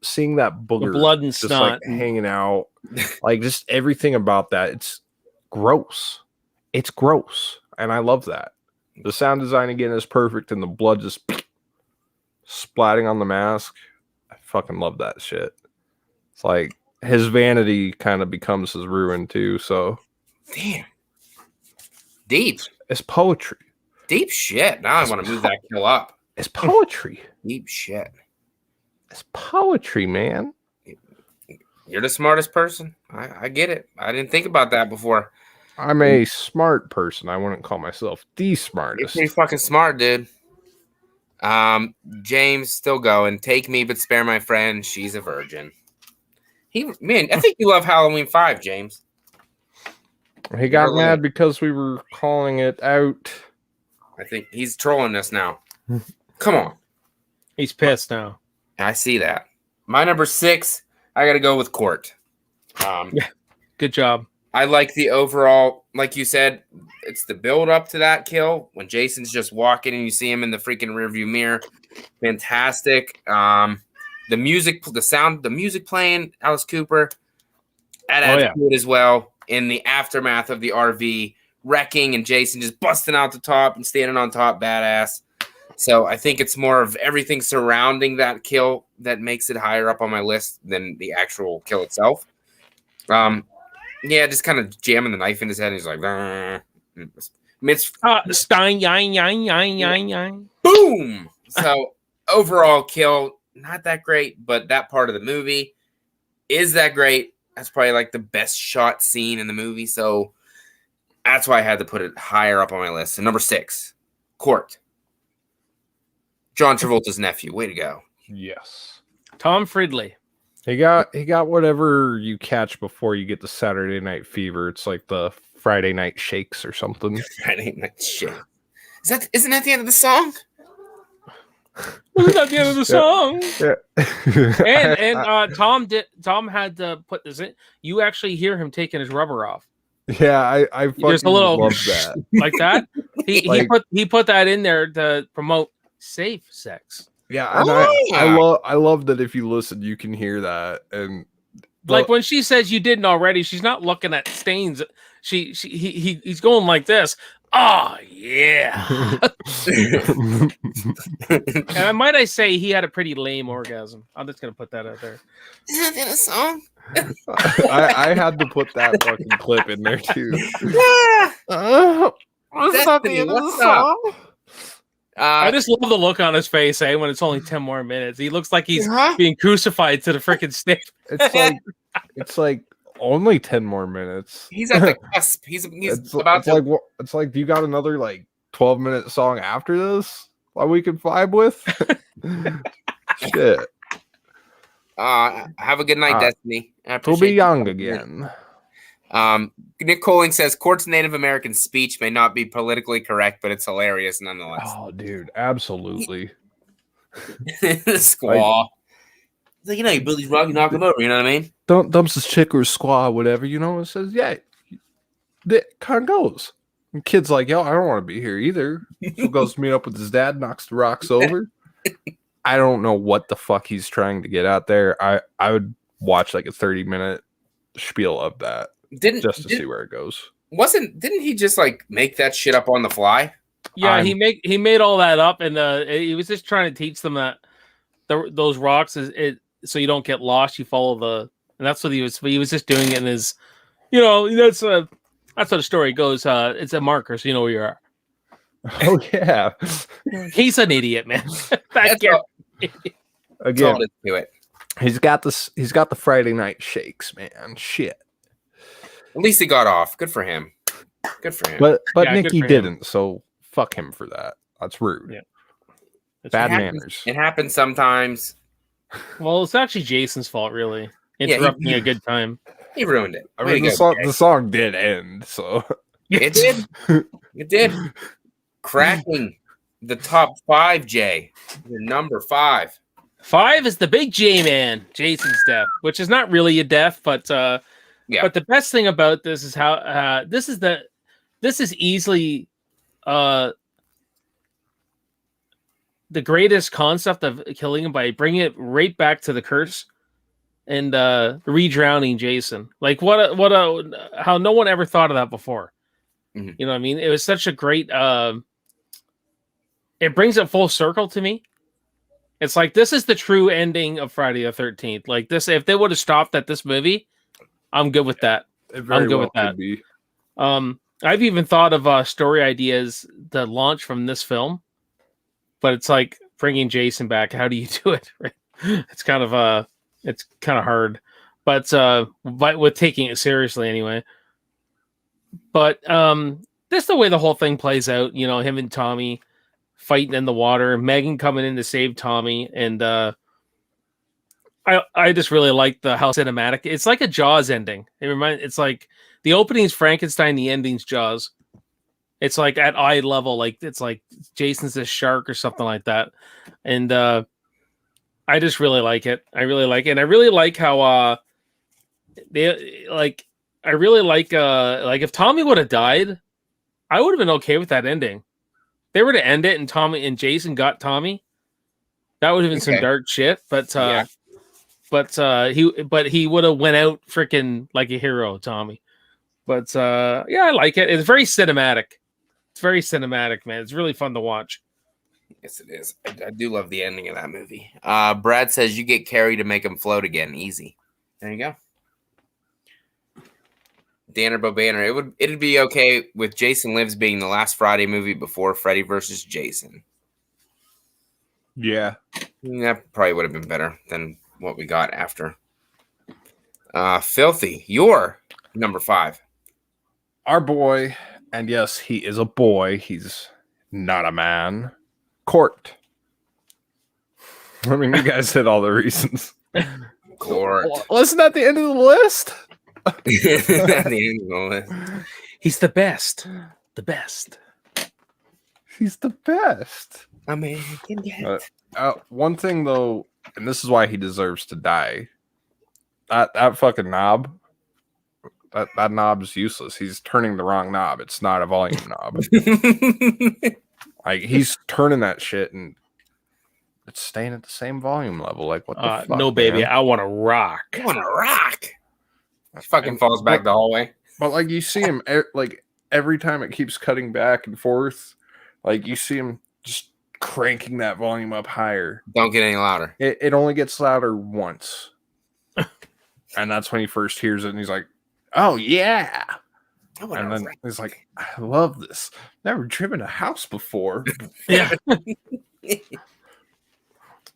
seeing that booger, blood and just snot. like hanging out, like just everything about that, it's gross. It's gross, and I love that. The sound design again is perfect, and the blood just splatting on the mask. I fucking love that shit. It's like his vanity kind of becomes his ruin too. So Damn. Deep. it's poetry. Deep shit. Now I want to move that kill up. It's poetry. Deep shit. It's poetry, man. You're the smartest person. I get it. I didn't think about that before. I'm a smart person. I wouldn't call myself the You're smartest. pretty fucking smart, dude. James, still going. Take me, but spare my friend. She's a virgin. Man, I think you love Halloween 5, James. He got mad because we were calling it out. I think he's trolling us now. Come on. He's pissed now. I see that. My number 6, I got to go with Court. Good job. I like the overall, like you said, it's the build up to that kill when Jason's just walking and you see him in the freaking rearview mirror. Fantastic. The music, the sound, the music playing, Alice Cooper, that adds to it as well. In the aftermath of the RV wrecking and Jason just busting out the top and standing on top, badass. So I think it's more of everything surrounding that kill that makes it higher up on my list than the actual kill itself. Yeah, just kind of jamming the knife in his head. And he's like, Stein, yine. boom. So overall kill, not that great, but that part of the movie is that great. That's probably like the best shot scene in the movie. So that's why I had to put it higher up on my list. So number 6, Court. John Travolta's nephew. Way to go. Yes. Tom Fridley. He got whatever you catch before you get the Saturday Night Fever. It's like the Friday Night Shakes or something. Friday Night Shake. Isn't that the end of the song? Wasn't that the end of the song? Yeah. And Tom had to put this in. You actually hear him taking his rubber off. Yeah, I There's a little love that. like that. He put that in there to promote safe sex. Yeah, and I love that if you listen, you can hear that. And like when she says you didn't already, she's not looking at stains. He's going like this. Oh yeah. And might I say he had a pretty lame orgasm. I'm just gonna put that out there. Isn't that the end of the song? I had to put that fucking clip in there too. What's up, the end of the song? I just love the look on his face, when it's only 10 more minutes. He looks like he's being crucified to the freaking stake. It's like only 10 more minutes. He's at the cusp. He's about to. It's like, do you got another like 12-minute song after this that we can vibe with? Shit. Have a good night, Destiny. We'll be young again. Nick Colling says Court's Native American speech may not be politically correct, but it's hilarious nonetheless. Oh, dude, absolutely. Squaw. He's like, you build these rock, you knock them over. You know what I mean? Dumps this chick or squaw, whatever. It says, yeah, that kind of goes. And kid's like, yo, I don't want to be here either. So goes to meet up with his dad, knocks the rocks over. I don't know what the fuck he's trying to get out there. I would watch like a 30-minute spiel of that. Just to see where it goes. Didn't he just like make that shit up on the fly? Yeah, he made all that up, and he was just trying to teach them that those rocks so you don't get lost. You follow and that's what he was just doing it in his, that's how the story goes. It's a marker, so you know where you are. Oh yeah, he's an idiot, man. Again, he's got the Friday Night Shakes, man. Shit. At least he got off. Good for him. But Nikki didn't, so fuck him for that. That's rude. Yeah. Bad manners. It happens sometimes. Well, it's actually Jason's fault, really. Yeah, Interrupting a good time. He ruined it. I Way mean, to go, Jay. the song did end, so It did. It did. Cracking the top 5, Jay. Your number 5. 5 is the big J man, Jason's death, which is not really a death, but Yeah. But the best thing about this is how this is easily the greatest concept of killing him by bringing it right back to the curse and re-drowning Jason. Like how no one ever thought of that before. Mm-hmm. You know what I mean? It was such a great it brings it full circle to me. It's like this is the true ending of Friday the 13th. Like this, if they would have stopped at this movie, I'm good with that. I'm good with that. Be. I've even thought of story ideas to launch from this film, but it's like bringing Jason back. How do you do it? Right? It's kind of hard, but with taking it seriously anyway. But this is the way the whole thing plays out. You know, him and Tommy fighting in the water, Megan coming in to save Tommy, and I just really like how cinematic. It's like a Jaws ending. It's like the opening's Frankenstein, the ending's Jaws. It's like at eye level, like it's like Jason's a shark or something like that. And I just really like it. I really like it. And I really like how they like I really like if Tommy would have died, I would have been okay with that ending. They were to end it and Tommy and Jason got Tommy. That would have been some dark shit, but he would have went out freaking like a hero, Tommy. But yeah, I like it. It's very cinematic. It's very cinematic, man. It's really fun to watch. Yes, it is. I do love the ending of that movie. Brad says you get Carrie to make him float again. Easy. There you go. Danner Bobanner. It'd be okay with Jason Lives being the last Friday movie before Freddy versus Jason. Yeah. That probably would have been better than what we got after. Filthy. Your number 5. Our boy, and yes, he is a boy. He's not a man. Court. I mean, you guys hit all the reasons. Court. Wasn't that the end of the list? The end of the list. He's the best. The best. He's the best. American Dad. One thing though, and this is why he deserves to die. That fucking knob. That knob's useless. He's turning the wrong knob. It's not a volume knob. Like he's turning that shit and it's staying at the same volume level. Like what the fuck? No, baby, man? I want to rock. I want to rock. He fucking falls back the hallway. But like you see him, like every time it keeps cutting back and forth, like you see him just cranking that volume up higher. Don't get any louder. It only gets louder once, and that's when he first hears it, and he's like, "Oh yeah!" And then he's like, "I love this. Never driven a house before. Yeah,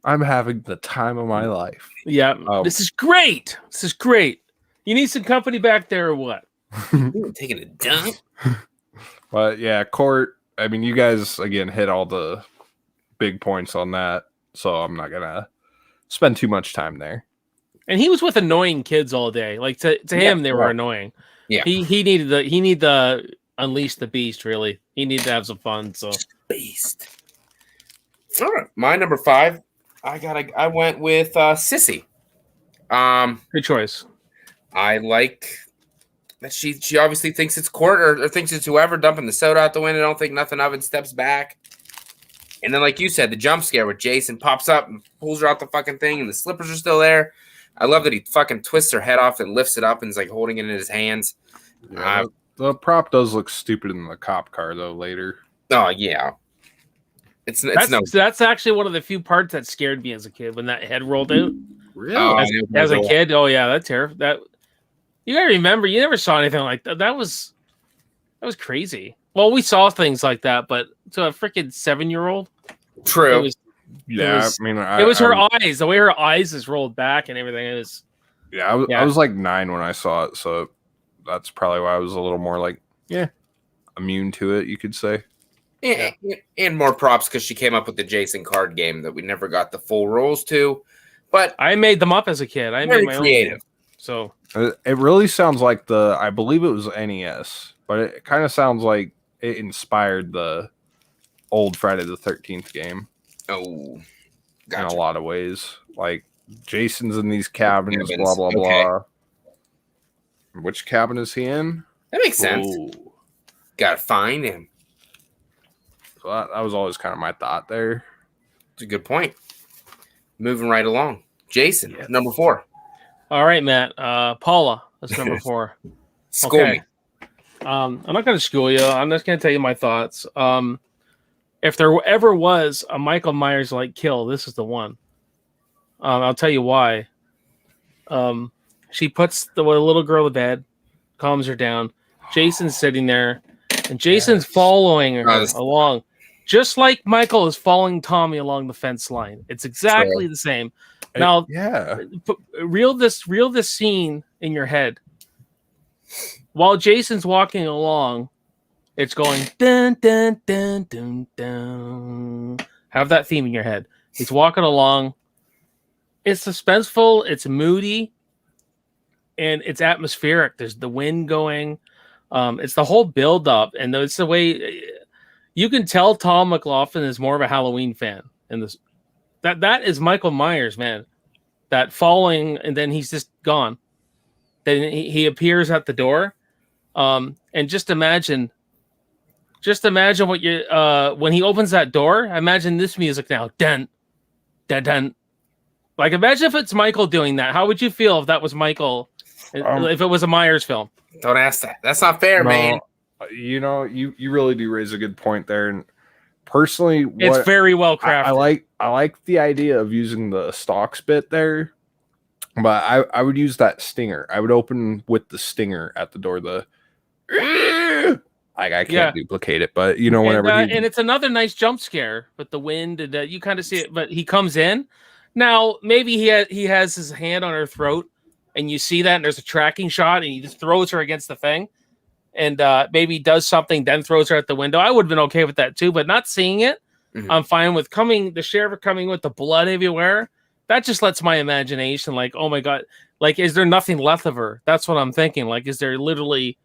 I'm having the time of my life." yeah. This is great. This is great. You need some company back there or what? Taking a dump. But yeah, Court. I mean, you guys again hit all the big points on that, so I'm not gonna spend too much time there. And he was with annoying kids all day. Like to him, they were annoying. Yeah, he needed the unleash the beast. Really, he needed to have some fun. So beast. All right, my number 5. I went with Sissy. Good choice. I like that she obviously thinks it's Court or thinks it's whoever dumping the soda out the window. Don't think nothing of it. Steps back, and then like you said, the jump scare with Jason pops up and pulls her out the fucking thing, and the slippers are still there. I love that he fucking twists her head off and lifts it up and is like holding it in his hands. Yeah, the prop does look stupid in the cop car though. Later. Oh yeah, That's actually one of the few parts that scared me as a kid when that head rolled out. Really? As a kid, oh yeah, that's terrible. That you gotta remember, you never saw anything like that. That was crazy. Well, we saw things like that, but to a freaking 7-year-old, true. It was it was her eyes, the way her eyes is rolled back and everything. It was. Yeah, I was like 9 when I saw it, so that's probably why I was a little more like, immune to it, you could say. And more props because she came up with the Jason card game that we never got the full rules to. but I made them up as a kid. I very made my creative. own. So It really sounds like I believe it was NES, but it kind of sounds like it inspired the old Friday the 13th game Oh, in gotcha. a lot of ways. Like Jason's in these cabins, Cabins, blah blah okay. blah. Which cabin is he in? That makes sense. Whoa. Gotta find him. So that was always kind of my thought there. It's a good point. Moving right along. Jason, number 4. all right, Matt. Paula, that's number 4. School me. I'm not going to school you. I'm just going to tell you my thoughts. If there ever was a Michael Myers like kill, this is the one. I'll tell you why. She puts the little girl to bed, calms her down. Jason's sitting there, and Jason's following her along, just like Michael is following Tommy along the fence line. It's exactly the same. Now, reel this scene in your head. While Jason's walking along, it's going dun dun dun dun dun. Have that theme in your head. He's walking along. It's suspenseful. It's moody, and it's atmospheric. There's the wind going. It's the whole build up, and it's the way you can tell Tom McLaughlin is more of a Halloween fan. And this that is Michael Myers, man. That falling, and then he's just gone. Then he appears at the door, and just imagine what you when he opens that door. Imagine this music now, dun dun dun. Like imagine if it's Michael doing that. How would you feel if that was Michael? If it was a Myers film? Don't ask that. That's not fair, man. You know, you really do raise a good point there. And personally, it's very well crafted. I like the idea of using the stalks bit there, but I would use that stinger. I would open with the stinger at the door. I can't duplicate it, but you know, whenever and it's another nice jump scare with the wind, and you kind of see it. But he comes in now. Maybe he has his hand on her throat, and you see that, and there's a tracking shot, and he just throws her against the thing, and maybe does something, then throws her out the window. I would have been okay with that too, but not seeing it, I'm fine with the sheriff coming with the blood everywhere. That just lets my imagination, like, oh my god, like, is there nothing left of her? That's what I'm thinking. Like, is there literally?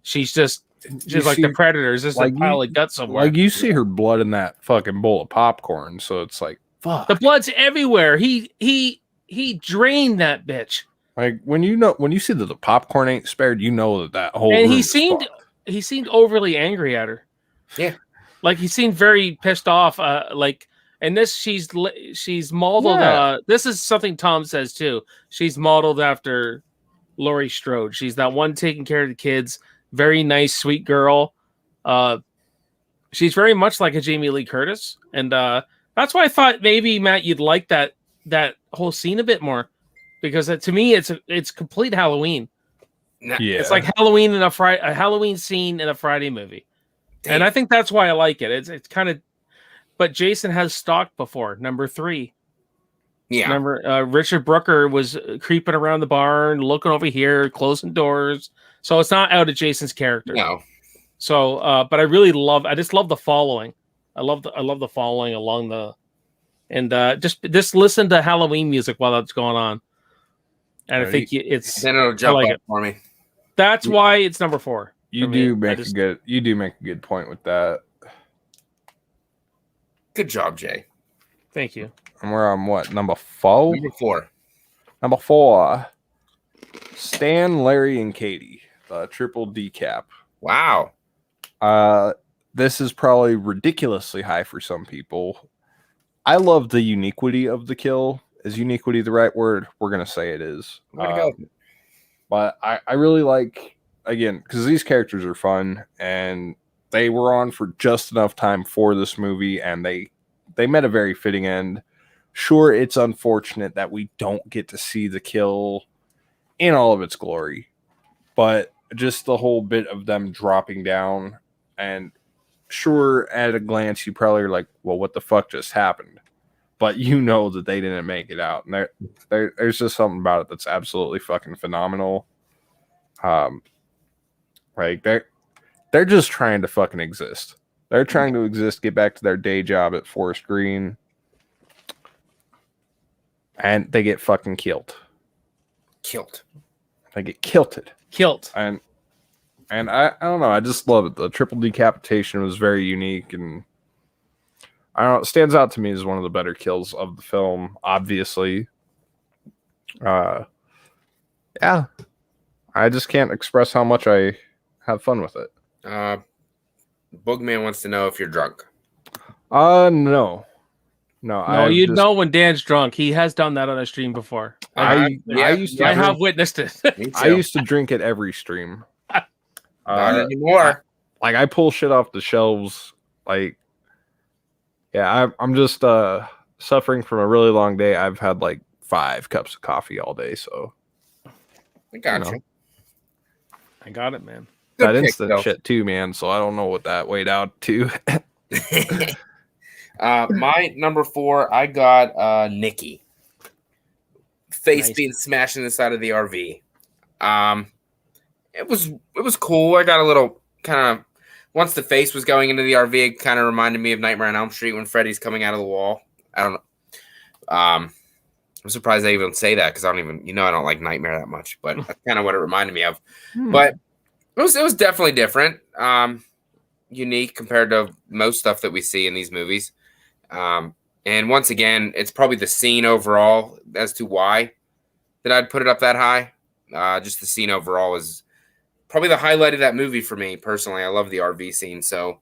She's like the Predators, just like a pile of guts somewhere. Like you see her blood in that fucking bowl of popcorn, so it's like, fuck. The blood's everywhere. He drained that bitch. Like when you see that the popcorn ain't spared, you know that whole. And he seemed overly angry at her. Yeah, like he seemed very pissed off. And this she's modeled. Yeah. This is something Tom says too. She's modeled after Laurie Strode. She's that one taking care of the kids. Very nice, sweet girl. She's very much like a Jamie Lee Curtis, and that's why I thought maybe Matt, you'd like that whole scene a bit more, because to me it's complete Halloween. Yeah, it's like Halloween a Halloween scene in a Friday movie, and I think that's why I like it. It's kind of, but Jason has stalked before. Number 3. Yeah. Remember, Richard Brooker was creeping around the barn, looking over here, closing doors. So it's not out of Jason's character. No. So, but I just love the following. I love the following along the, and just listen to Halloween music while that's going on. And I think it's. Then it'll jump up for me. That's why it's number 4. You do make a good point with that. Good job, Jay. Thank you. And we're on what, number 4? Number 4. Number 4. Stan, Larry, and Katie. The triple decap. Wow. This is probably ridiculously high for some people. I love the uniquity of the kill. Is uniquity the right word? We're gonna say it is. But I really like, again, because these characters are fun, and they were on for just enough time for this movie, and they met a very fitting end. Sure, it's unfortunate that we don't get to see the kill in all of its glory, but just the whole bit of them dropping down, and sure, at a glance, you probably are like, well, what the fuck just happened? But you know that they didn't make it out. And there's just something about it that's absolutely fucking phenomenal. Like they're just trying to fucking exist. They're trying to exist, get back to their day job at Forest Green. and they get fucking killed. Killed. They get kilted. Kilt. And I don't know. I just love it. The triple decapitation was very unique, and I don't know. It stands out to me as one of the better kills of the film. Obviously, yeah. I just can't express how much I have fun with it. Boogman wants to know if you're drunk. No. No, you know when Dan's drunk. He has done that on a stream before. I have witnessed it. I used to drink at every stream. Not anymore. I pull shit off the shelves. Like, yeah, I'm just suffering from a really long day. I've had like 5 cups of coffee all day, so I got you. I got it, man. That instant shit too, man. So I don't know what that weighed out to. My number 4, I got Nikki. Face Nice. being smashed in the side of the RV. It was cool. I got a little kind of once the face was going into the RV, it kind of reminded me of Nightmare on Elm Street when Freddy's coming out of the wall. I don't know. I'm surprised they even say that because I don't like Nightmare that much, but that's kind of what it reminded me of. But it was definitely different, unique compared to most stuff that we see in these movies. And once again, it's probably the scene overall as to why that I'd put it up that high. Just the scene overall is probably the highlight of that movie for me personally. I love the RV scene. So,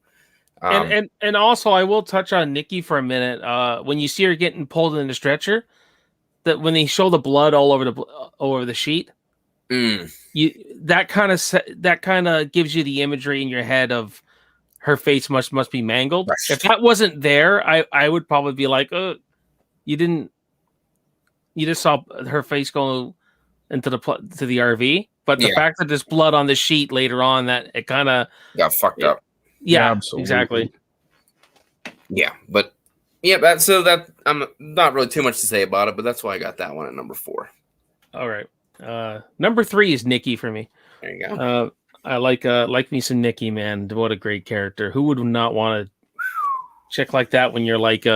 and also I will touch on Nikki for a minute. When you see her getting pulled in the stretcher, that when they show the blood all over the sheet, that kind of gives you the imagery in your head of her face must be mangled. Right. If that wasn't there, I would probably be like, you just saw her face go into the RV. But the fact that there's blood on the sheet later on, that it kind of got fucked up. Yeah, absolutely. exactly. Yeah, but that I'm not really too much to say about it, but that's why I got that one at number 4. All right. Number 3 is Nikki for me. There you go. I like me some Nikki, man. What a great character. Who would not want a chick like that when you're like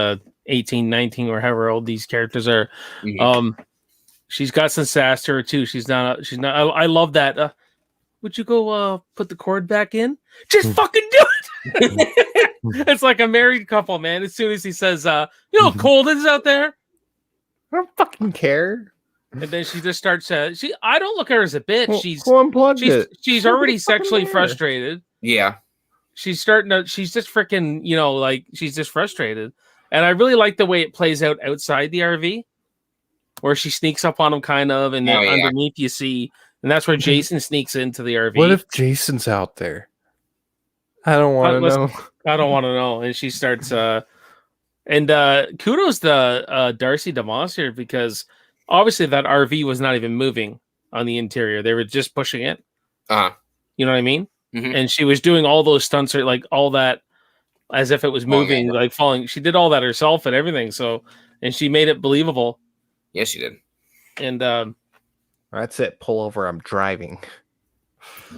18, 19, or however old these characters are? Mhm. She's got some sass to her too. She's not. I love that. Would you go put the cord back in? Just fucking do it. It's like a married couple, man. As soon as he says, you know how cold it is out there? I don't fucking care. And then she just starts I don't look at her as a bitch. She's already sexually frustrated. Yeah. She's just freaking, she's just frustrated. And I really like the way it plays out outside the RV, where she sneaks up on him kind of, and then underneath you see, and that's where Jason sneaks into the RV. What if Jason's out there? I don't want to know. I don't want to know. And she starts, and kudos to Darcy DeMoss here, because obviously that RV was not even moving on the interior. They were just pushing it. You know what I mean? Mm-hmm. And she was doing all those stunts, like all that, as if it was moving, like falling. She did all that herself and everything. So, and she made it believable. Yes, she did. And that's it. Pull over. I'm driving.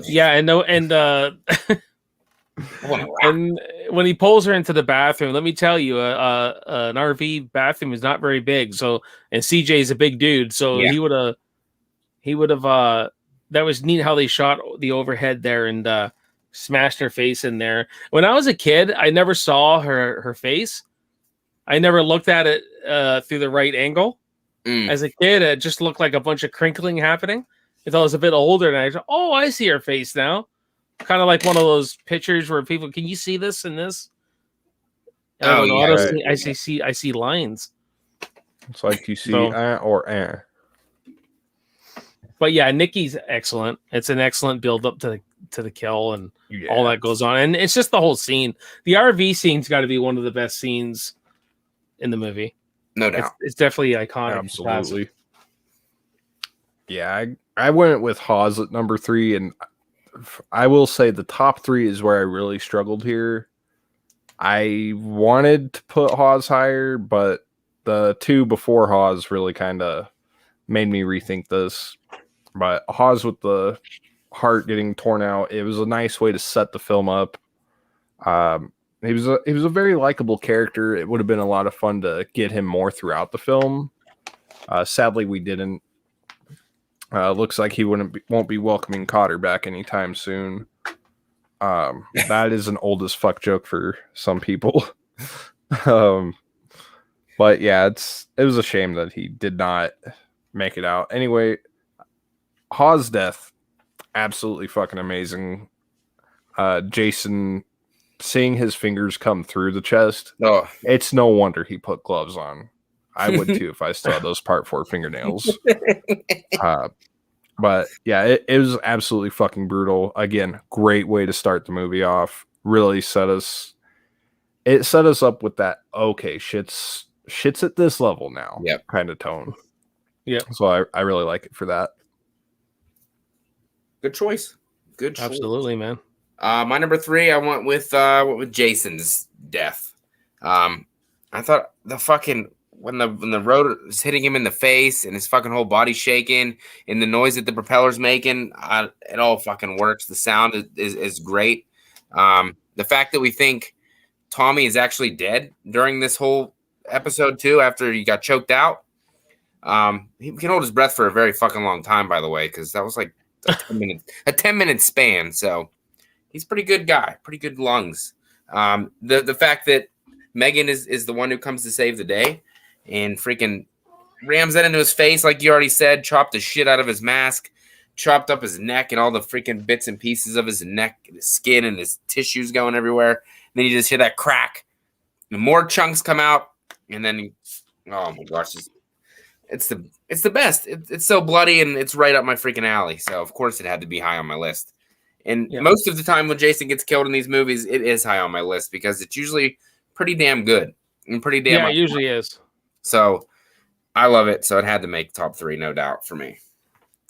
Yeah, and and when he pulls her into the bathroom, let me tell you, an RV bathroom is not very big. So, and CJ is a big dude, so he would have. That was neat how they shot the overhead there and smashed her face in there. When I was a kid, I never saw her face. I never looked at it through the right angle. As a kid, it just looked like a bunch of crinkling happening. Until I was a bit older, and I said, "Oh, I see her face now." Kind of like one of those pictures where people, can you see this and this? I see lines. It's like you see or. But yeah, Nikki's excellent. It's an excellent build up to the kill and all that goes on, and it's just the whole scene. The RV scene's got to be one of the best scenes in the movie. No doubt. It's definitely iconic. Absolutely. Yeah, I went with Hawes at number 3, and I will say the top 3 is where I really struggled here. I wanted to put Hawes higher, but the 2 before Hawes really kind of made me rethink this. But Hawes with the heart getting torn out, it was a nice way to set the film up. He was a very likable character. It would have been a lot of fun to get him more throughout the film. Sadly, we didn't. Looks like he won't be welcoming Cotter back anytime soon. That is an old as fuck joke for some people. But yeah, it was a shame that he did not make it out. Anyway, Hawes' death, absolutely fucking amazing. Jason seeing his fingers come through the chest. Oh, It's no wonder he put gloves on. I would too if I still had those part 4 fingernails. But yeah, it was absolutely fucking brutal. Again, great way to start the movie off. Really set us up with that, okay, shit's at this level now. Yep. Kind of tone. Yeah. So I really like it for that. good choice. Good choice. Absolutely, man. My number 3, I went with Jason's death. I thought the fucking when the road is hitting him in the face and his fucking whole body shaking and the noise that the propeller's making, it all fucking works. The sound is great. The fact that we think Tommy is actually dead during this whole episode too, after he got choked out. He can hold his breath for a very fucking long time, by the way, because that was like a 10-minute span. So he's a pretty good guy, pretty good lungs. The fact that Megan is the one who comes to save the day and freaking rams that into his face, like you already said, chopped the shit out of his mask, chopped up his neck and all the freaking bits and pieces of his neck, and his skin and his tissues going everywhere. And then you just hear that crack, and more chunks come out, and then oh my gosh, it's the best. It's so bloody and it's right up my freaking alley. So of course it had to be high on my list. And most of the time when Jason gets killed in these movies, it is high on my list because it's usually pretty damn good and pretty damn. Yeah, it usually is. So I love it. So it had to make top 3, no doubt, for me.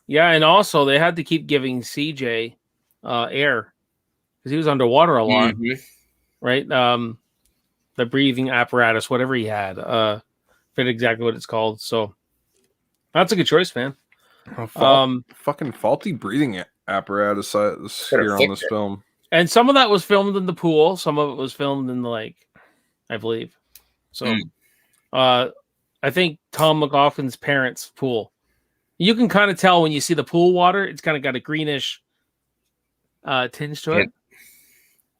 Yeah, and also they had to keep giving CJ air because he was underwater a lot, right? The breathing apparatus, whatever he had, forget exactly what it's called. So that's a good choice, man. Fucking faulty breathing apparatus here on this film. And some of that was filmed in the pool. Some of it was filmed in the lake, I believe. So I think Tom McLaughlin's parents' pool. You can kind of tell when you see the pool water, it's kind of got a greenish tinge to it.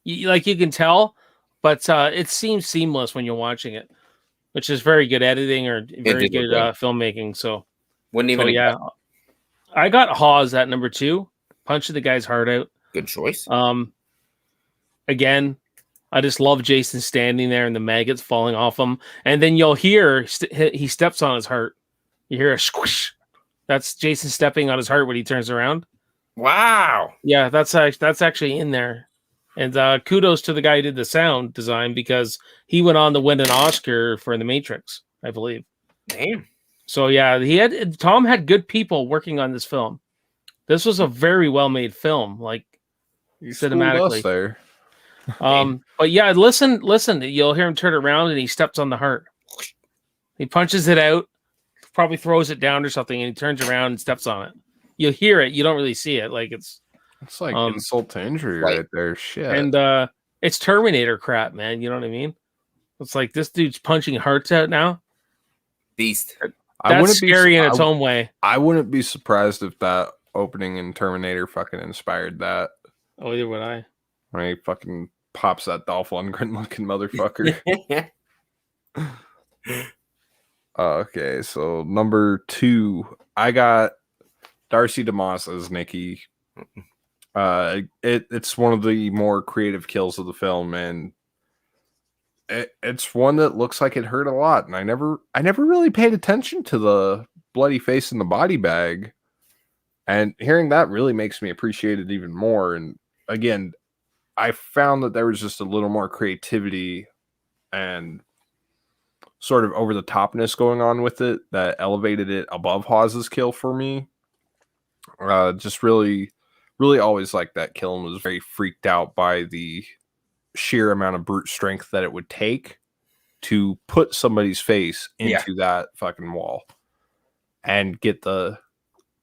You can tell, but it seems seamless when you're watching it, which is very good editing or very good filmmaking. So wouldn't even. Yeah, I got Hawes at number 2. Punching the guy's heart out. Good choice. Again, I just love Jason standing there and the maggots falling off him, and then you'll hear he steps on his heart. You hear a squish. That's Jason stepping on his heart when he turns around. Wow. Yeah, that's actually in there. And kudos to the guy who did the sound design because he went on to win an Oscar for The Matrix, I believe. Damn. So yeah, Tom had good people working on this film. This was a very well made film, like cinematically. There. But yeah, listen, you'll hear him turn around and he steps on the heart. He punches it out, probably throws it down or something, and he turns around and steps on it. You'll hear it, you don't really see it. Like it's like insult to injury right there. Shit. And it's Terminator crap, man. You know what I mean? It's like this dude's punching hearts out now. Beast. That's scary in its own way. I wouldn't be surprised if that opening in Terminator fucking inspired that. Oh, either would I. When he fucking pops that Dolph Lundgren looking motherfucker. Okay, so number 2, I got Darcy DeMoss as Nikki. It's one of the more creative kills of the film, and it's one that looks like it hurt a lot. And I never really paid attention to the bloody face in the body bag, and hearing that really makes me appreciate it even more. And again, I found that there was just a little more creativity and sort of over the topness going on with it that elevated it above Hawes's kill for me. Just really always liked that kill and was very freaked out by the sheer amount of brute strength that it would take to put somebody's face into that fucking wall and get the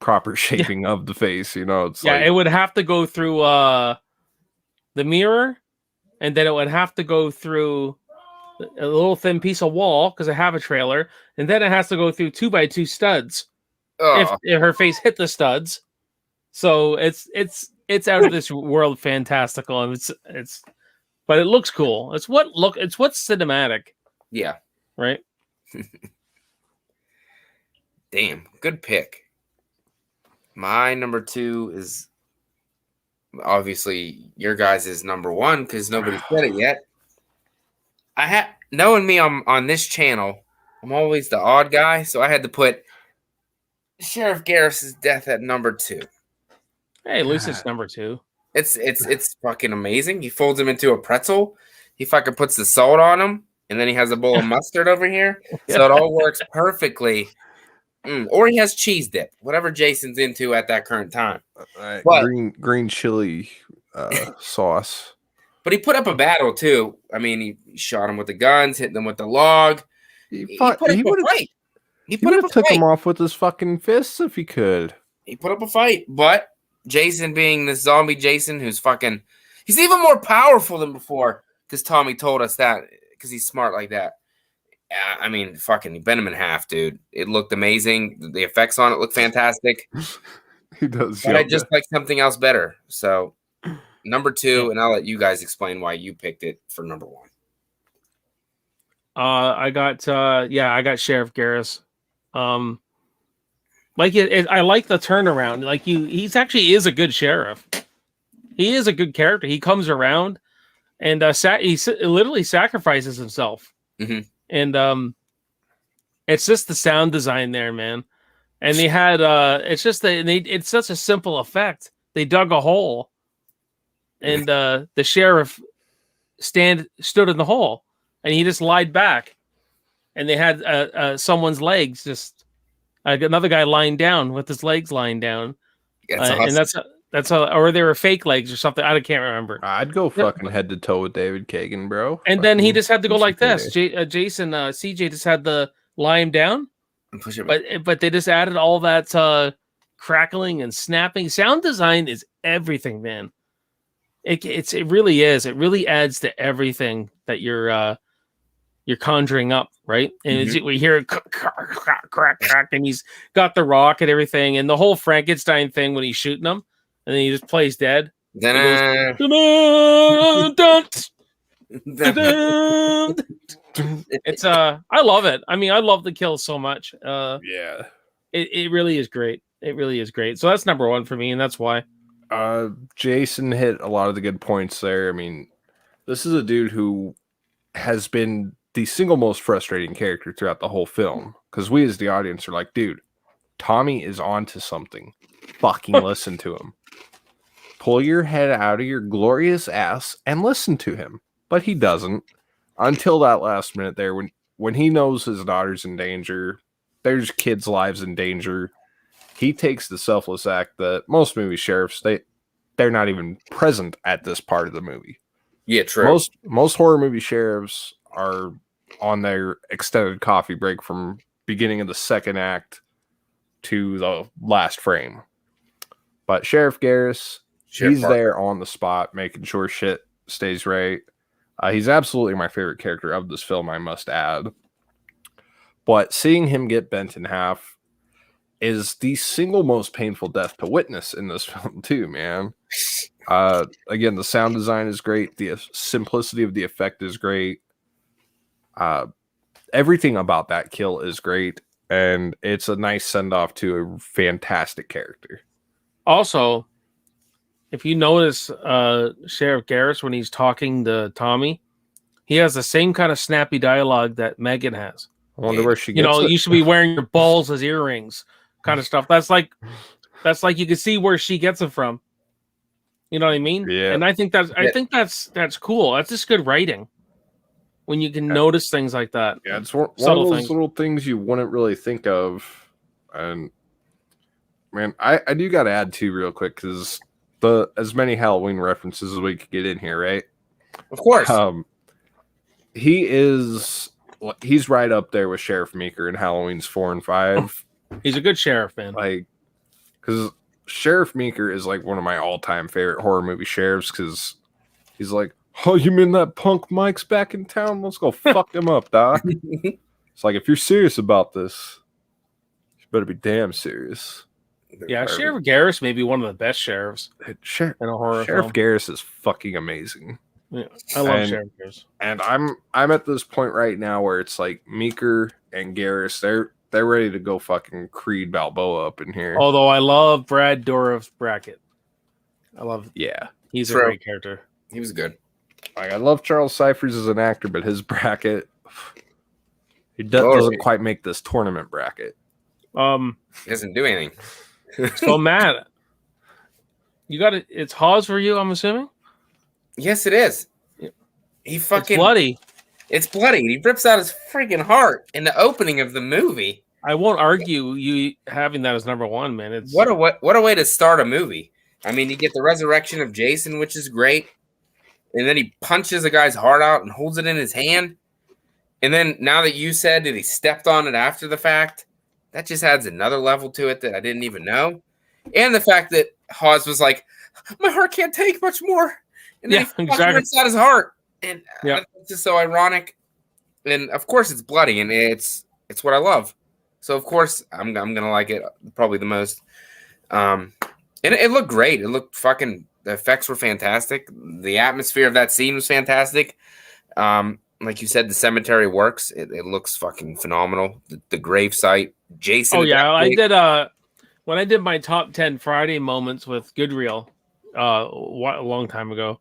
proper shaping of the face. You know, it's it would have to go through the mirror, and then it would have to go through a little thin piece of wall because I have a trailer, and then it has to go through 2x2 studs Oh, if her face hit the studs. So it's out of this world fantastical, and but it looks cool. It's what's cinematic, yeah. right? Damn, good pick. My number 2 is obviously your guys' is number 1 because nobody said it yet. Knowing me on this channel, I'm always the odd guy, so I had to put Sheriff Garris's death at number 2. Hey, at least it's number 2. It's fucking amazing. He folds him into a pretzel. He fucking puts the salt on him, and then he has a bowl of mustard over here. So it all works perfectly. Or he has cheese dip, whatever Jason's into at that current time. But, green chili sauce. But he put up a battle too. I mean, he shot him with the guns, hit them with the log. He put up a fight. He would have took him off with his fucking fists if he could. He put up a fight, but Jason, being this zombie Jason, who's fucking, he's even more powerful than before because Tommy told us that because he's smart like that. I mean, fucking, he bent him in half, dude. It looked amazing. The effects on it look fantastic. He does. But I just like something else better. So, number 2, and I'll let you guys explain why you picked it for number 1. I got Sheriff Garris. Like I like the turnaround. Like he's actually is a good sheriff. He is a good character. He comes around and he literally sacrifices himself. Mm-hmm. And it's just the sound design there, man. And they had it's such a simple effect. They dug a hole, and the sheriff stood in the hole, and he just lied back, and they had someone's legs, just another guy lying down with his legs lying down, and that's or they were fake legs or something. I can't remember. I'd go fucking head to toe with David Kagan, bro. And then he just had to go like this. Jason, CJ just had to lie him down, and push him. But they just added all that crackling and snapping. Sound design is everything, man. It really is. It really adds to everything that you're conjuring up, right? And we hear it crack, and he's got the rock and everything, and the whole Frankenstein thing when he's shooting him, and then he just plays dead. Then it's I love it. I mean, I love the kill so much. Yeah, it really is great. It really is great. So that's number 1 for me, and that's why. Jason hit a lot of the good points there. I mean, this is a dude who has been the single most frustrating character throughout the whole film, because we as the audience are like, dude, Tommy is onto something. Fucking listen to him. Pull your head out of your glorious ass and listen to him. But he doesn't until that last minute there when he knows his daughter's in danger. There's kids' lives in danger. He takes the selfless act that most movie sheriffs, they're not even present at this part of the movie. Yeah, true. Most horror movie sheriffs are on their extended coffee break from beginning of the second act to the last frame. But Sheriff Garris, he's there on the spot, making sure shit stays right. He's absolutely my favorite character of this film, I must add. But seeing him get bent in half is the single most painful death to witness in this film too, man. Again, the sound design is great. The simplicity of the effect is great. Everything about that kill is great. And it's a nice send-off to a fantastic character. Also, if you notice Sheriff Garris, when he's talking to Tommy, he has the same kind of snappy dialogue that Megan has. I wonder where she gets it. You should be wearing your balls as earrings kind of stuff. That's like you can see where she gets it from. You know what I mean? Yeah. And I think that's cool. That's just good writing. When you can notice things like that. Yeah, it's one of those little things you wouldn't really think of. And man, I do got to add too real quick because as many Halloween references as we could get in here, right? Of course. He's right up there with Sheriff Meeker in Halloween's 4 and 5. He's a good sheriff, man. Like, because Sheriff Meeker is like one of my all-time favorite horror movie sheriffs because he's like, Oh, you mean that punk Mike's back in town? Let's go fuck him up, Doc. It's like, if you're serious about this, you better be damn serious. Yeah, Sheriff Garris may be one of the best sheriffs in a horror Sheriff film. Garris is fucking amazing. Yeah, I love Sheriff Garris. And I'm at this point right now where it's like Meeker and Garris, they're ready to go fucking Creed Balboa up in here. Although I love Brad Dourif's Brackett. I love he's True. a great character. He was good. Like, I love Charles Cyphers as an actor, but his bracket, doesn't quite make this tournament bracket. He doesn't do anything. So Matt, you got it. It's Hawes for you, I'm assuming. Yes, it is. He fucking It's bloody. It's bloody. He rips out his freaking heart in the opening of the movie. I won't argue you having that as number one, man. It's What a way to start a movie. I mean, you get the resurrection of Jason, which is great, and then he punches a guy's heart out and holds it in his hand. And then now that you said that he stepped on it after the fact, that just adds another level to it that I didn't even know. And the fact that Hawes was like, my heart can't take much more. And then he fucking rips out his heart. And it's just so ironic. And of course it's bloody, and it's what I love. So of course I'm gonna like it probably the most. And it looked great. It looked fucking, the effects were fantastic. The atmosphere of that scene was fantastic. Like you said, the cemetery works. It looks fucking phenomenal. The grave site, Jason. Oh yeah, I did when I did my top 10 Friday moments with Goodreel a long time ago.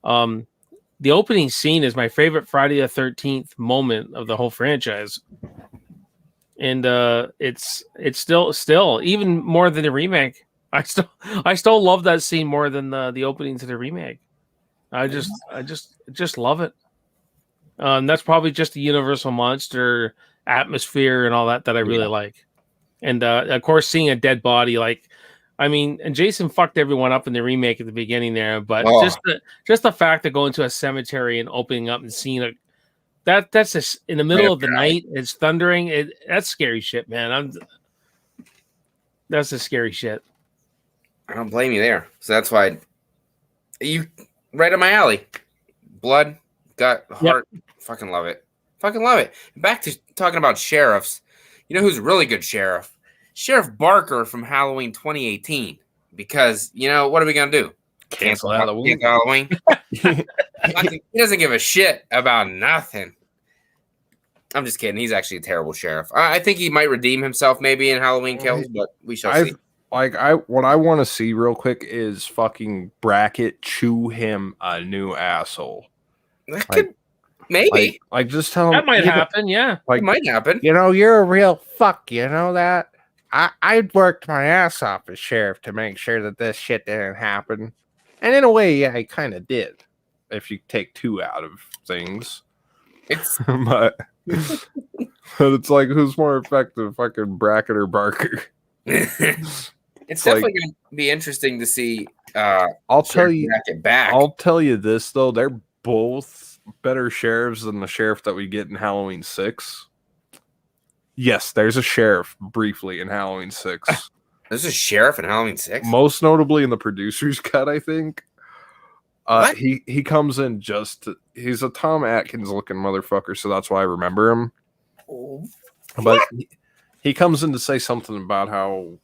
The opening scene is my favorite Friday the 13th moment of the whole franchise. And it's still even more than the remake. I still love that scene more than the opening to the remake. I just love it. That's probably just the Universal Monster atmosphere and all that I really like. And of course, seeing a dead body, and Jason fucked everyone up in the remake at the beginning there, but just the fact of going to a cemetery and opening up and seeing that's just in the middle of the night. It's thundering. That's scary shit, man. That's the scary shit. I don't blame you there. So that's why you right up my alley. Blood, gut, heart. Yep. Fucking love it. Fucking love it. Back to talking about sheriffs. You know who's a really good sheriff? Sheriff Barker from Halloween 2018. Because, what are we going to do? Cancel Halloween. He doesn't give a shit about nothing. I'm just kidding. He's actually a terrible sheriff. I think he might redeem himself maybe in Halloween Kills, but we shall see. What I want to see real quick is fucking Brackett chew him a new asshole. That could maybe. Just tell him that might happen. Yeah, it might happen. You're a real fuck. You know that. I worked my ass off as sheriff to make sure that this shit didn't happen, and in a way, yeah, I kind of did. If you take two out of things, it's but it's like, who's more effective, fucking Brackett or Barker? It's definitely going to be interesting to see. I'll tell you back. I'll tell you this though, they're both better sheriffs than the sheriff that we get in Halloween 6. Yes, there's a sheriff briefly in Halloween 6. There's a sheriff in Halloween 6? Most notably in the producer's cut, I think. He comes in he's a Tom Atkins looking motherfucker, so that's why I remember him. Oh, but he comes in to say something about how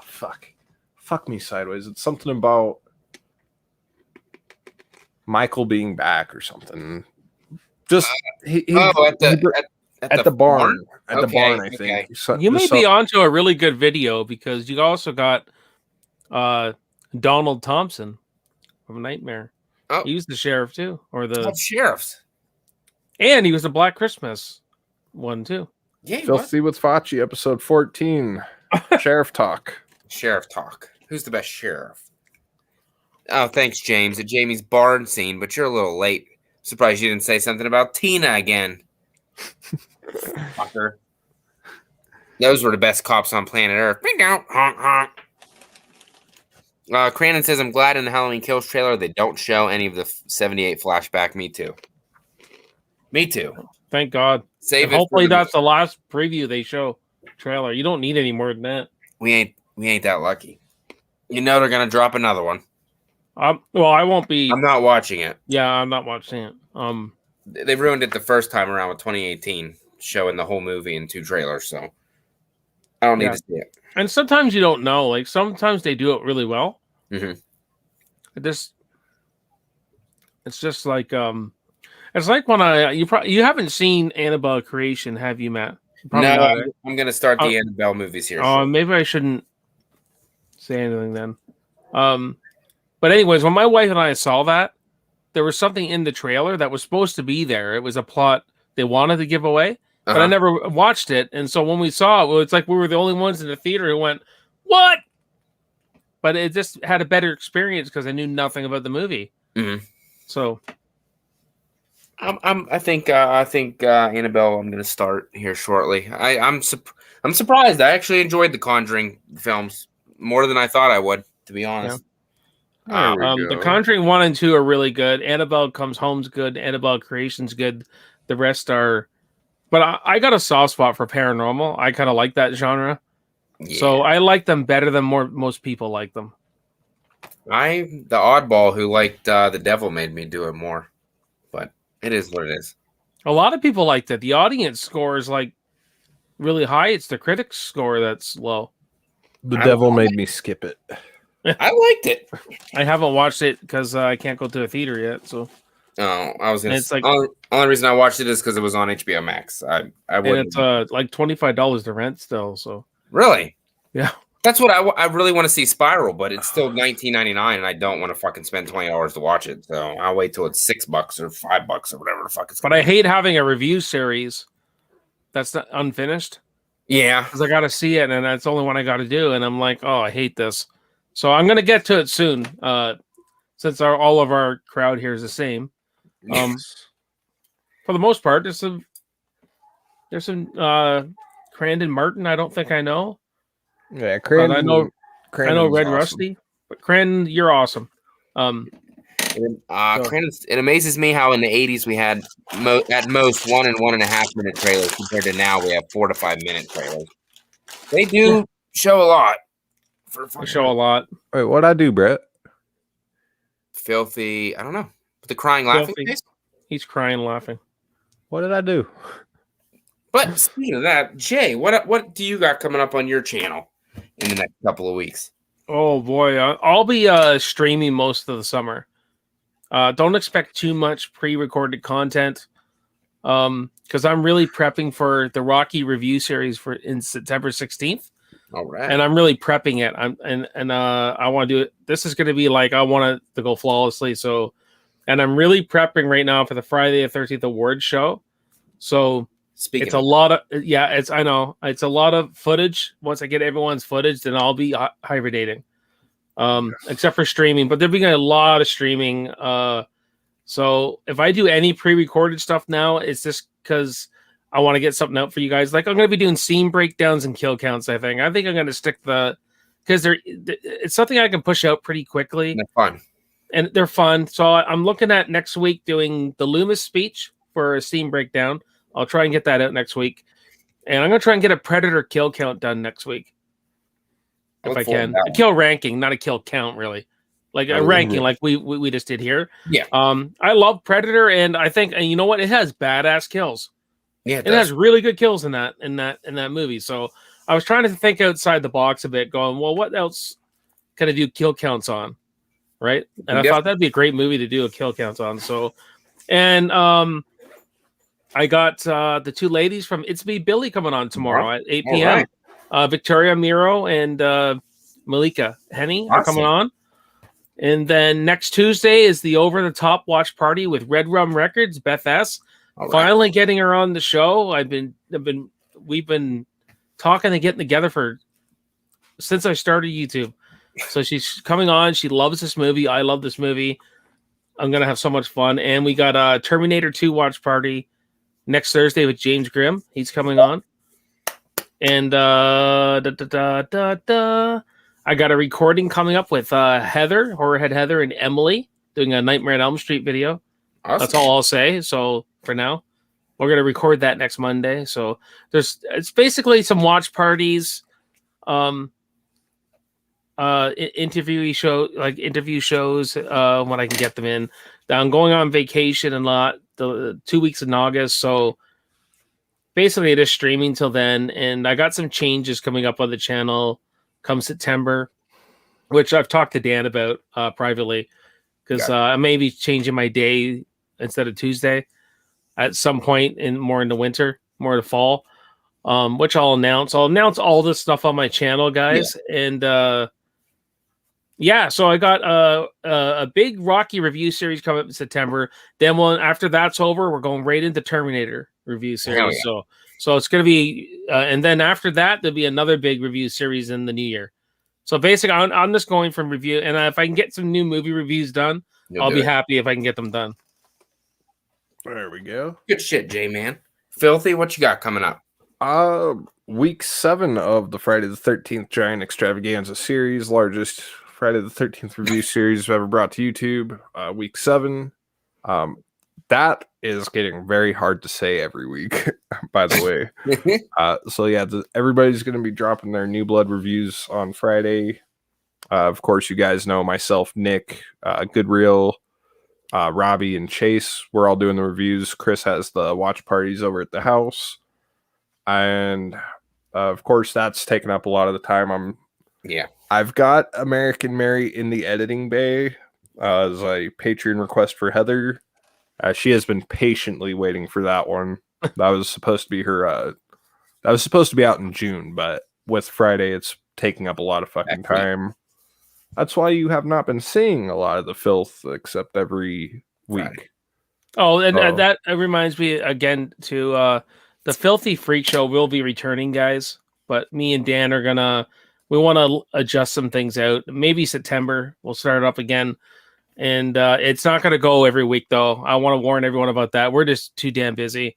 fuck me sideways. It's something about Michael being back or something. Just at the barn. At the barn, I think. So, you may be onto a really good video because you also got Donald Thompson from Nightmare. Oh. He was the sheriff too, or the sheriffs, and he was the Black Christmas one too. Yeah, Filthy with Facci, episode 14, Sheriff Talk. Sheriff Talk. Who's the best sheriff? Oh, thanks, James. At Jamie's barn scene, but you're a little late. Surprised you didn't say something about Tina again. Fucker. Those were the best cops on planet Earth. Honk, honk. Crandon says, I'm glad in the Halloween Kills trailer they don't show any of the 78 flashback. Me too. Me too. Thank God. Hopefully that's the last preview they show trailer. You don't need any more than that. We ain't that lucky. They're gonna drop another one. Well, I won't be. I'm not watching it. Yeah, I'm not watching it. They ruined it the first time around with 2018, showing the whole movie in 2 trailers. So I don't need to see it. And sometimes you don't know. Like sometimes they do it really well. Mm-hmm. It's just like it's like when you haven't seen Annabelle Creation, have you, Matt? Probably No, not, I'm going to start the Annabelle movies here. Maybe I shouldn't say anything then. But anyways, when my wife and I saw that, there was something in the trailer that was supposed to be there. It was a plot they wanted to give away, but I never watched it. And so when we saw it, it's like we were the only ones in the theater who went, "What?" But it just had a better experience because I knew nothing about the movie. Mm-hmm. So, I think Annabelle. I'm going to start here shortly. I'm surprised. I actually enjoyed the Conjuring films more than I thought I would, to be honest. Yeah. The Conjuring 1 and 2 are really good. Annabelle Comes Home's good. Annabelle Creation's good. The rest are... But I got a soft spot for paranormal. I kind of like that genre. Yeah. So I like them better than most people like them. I'm the oddball who liked The Devil Made Me Do It more. But it is what it is. A lot of people liked it. The audience score is like really high. It's the critics score that's low. The Devil Made Me skip it. I liked it. I haven't watched it because I can't go to a theater yet. So, I was gonna. Say, only reason I watched it is because it was on HBO Max. I wouldn't. And it's like $25 to rent still. So really, yeah, that's what I really want to see Spiral, but it's still $19.99, and I don't want to fucking spend $20 to watch it. So I'll wait till it's $6 or $5 or whatever the fuck it's. But I hate having a review series that's not unfinished. Yeah, because I got to see it, and that's the only one I got to do. And I'm like, oh, I hate this. So I'm gonna get to it soon, since all of our crowd here is the same. For the most part, there's some Crandon Martin. I don't think I know. Yeah, Crandon. I know Red awesome. Rusty, but Crandon, you're awesome. Crandon, it amazes me how in the 80s we had at most 1 and 1.5 minute trailers compared to now we have 4 to 5 minute trailers. They do show a lot. Show a lot. Wait, what'd I do, Brett? Filthy. I don't know. The crying, laughing face? He's crying, laughing. What did I do? But speaking of that, Jay, what do you got coming up on your channel in the next couple of weeks? Oh boy, I'll be streaming most of the summer. Don't expect too much pre-recorded content, because I'm really prepping for the Rocky review series in September 16th. All right. And I'm really prepping it. I want to do it. This is going to be like I want it to go flawlessly. So, and I'm really prepping right now for the Friday the 13th award show. So it's a lot of I know it's a lot of footage. Once I get everyone's footage, then I'll be hibernating, except for streaming. But there'll be a lot of streaming. So if I do any pre-recorded stuff now, it's just because I want to get something out for you guys. Like I'm going to be doing scene breakdowns and kill counts. I think I'm going to stick because it's something I can push out pretty quickly. And they're fun. And they're fun. So I'm looking at next week doing the Loomis speech for a scene breakdown. I'll try and get that out next week. And I'm going to try and get a Predator kill count done next week. If I can. A kill ranking, not a kill count, really. Like a ranking like we just did here. Yeah. I love Predator, and I think, and you know what? It has badass kills. Yeah, it has really good kills in that movie. So I was trying to think outside the box a bit, going, well, what else can I do kill counts on, right? And I thought that'd be a great movie to do a kill count on. So, and I got the two ladies from It's Me Billy coming on tomorrow at 8 p.m. Right. Victoria Miro and Malika Henny are coming on. And then next Tuesday is the Over the Top watch party with Red Rum Records, Beth S. Right. Finally getting her on the show. We've been talking and getting together since I started YouTube. So she's coming on. She loves this movie. I love this movie. I'm gonna have so much fun. And we got a Terminator 2 watch party next Thursday with James Grimm. He's coming on. And I got a recording coming up with Heather, Horrorhead Heather, and Emily doing a Nightmare on Elm Street video. Awesome. That's all I'll say. So for now, we're gonna record that next Monday. So it's basically some watch parties. interview shows when I can get them in. I'm going on vacation and the 2 weeks in August, so basically it is streaming till then. And I got some changes coming up on the channel come September, which I've talked to Dan about privately, because I may be changing my day instead of Tuesday at some point in the winter, more in the fall, which I'll announce. I'll announce all this stuff on my channel, guys. Yeah. And so I got a big Rocky review series coming up in September. Then after that's over, we're going right into Terminator review series. Yeah. So it's going to be, and then after that, there'll be another big review series in the new year. So basically, I'm just going from review, and if I can get some new movie reviews done, I'll be happy if I can get them done. There we go. Good shit, J-Man. Filthy, what you got coming up? Week 7 of the Friday the 13th Giant Extravaganza series, largest Friday the 13th review series ever brought to YouTube. Week 7. That is getting very hard to say every week, by the way. So yeah, everybody's going to be dropping their New Blood reviews on Friday. Of course, you guys know myself, Nick, Goodreal, Robbie, and Chase. We're all doing the reviews. Chris has the watch parties over at the house. And of course, that's taken up a lot of the time. I've got American Mary in the editing bay as a Patreon request for Heather. She has been patiently waiting for that one. That was supposed to be her. That was supposed to be out in June, but with Friday, it's taking up a lot of fucking time. That's why you have not been seeing a lot of the filth except every week. Right. Oh, and that reminds me again to the Filthy Freak Show will be returning, guys. But me and Dan we want to adjust some things out. Maybe September we'll start it up again. And it's not going to go every week, though. I want to warn everyone about that. We're just too damn busy.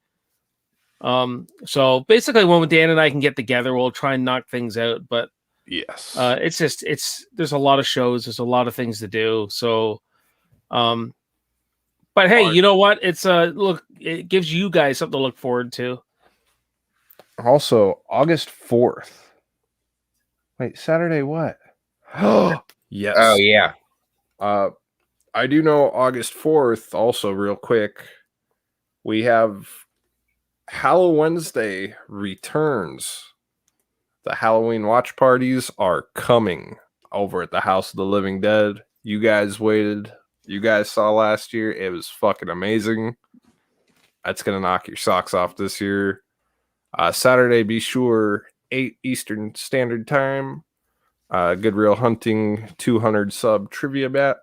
So basically, when Dan and I can get together, we'll try and knock things out. But yes, there's a lot of shows. There's a lot of things to do. So, but hey, you know what? It gives you guys something to look forward to. Also, August 4th. Wait, Saturday what? Yes. Oh, yeah. I do know August 4th, also real quick, we have Halloween Wednesday returns. The Halloween watch parties are coming over at the House of the Living Dead. You guys waited. You guys saw last year. It was fucking amazing. That's going to knock your socks off this year. Saturday, be sure, 8 Eastern Standard Time. Good Real Hunting 200 sub trivia bat.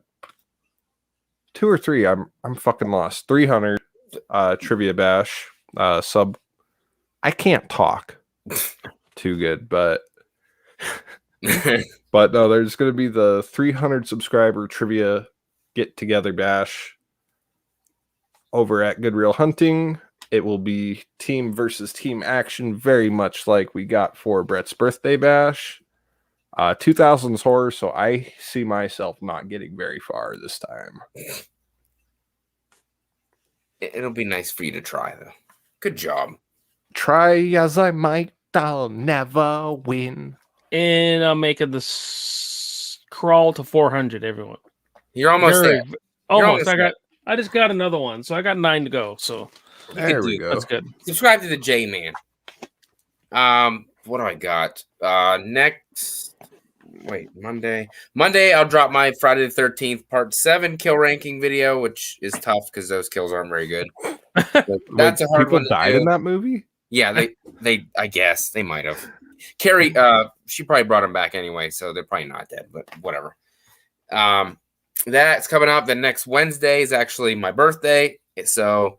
2 or 3, I'm fucking lost. 300 trivia bash sub. I can't talk too good, but no, there's going to be the 300 subscriber trivia get together bash over at Good Real Hunting. It will be team versus team action, very much like we got for Brett's birthday bash. 2000s horror, so I see myself not getting very far this time. It'll be nice for you to try, though. Good job. Try as I might, I'll never win. And I'm making crawl to 400, everyone. You're almost there. Almost. I just got another one, so I got 9 to go. So there we go. That's good. Subscribe to the J-Man. What do I got? Monday, I'll drop my Friday the 13th Part 7 kill ranking video, which is tough because those kills aren't very good. That's a hard one. People died in that movie? Yeah, they I guess they might have. Carrie, she probably brought him back anyway, so they're probably not dead, but whatever. That's coming up. The next Wednesday is actually my birthday, so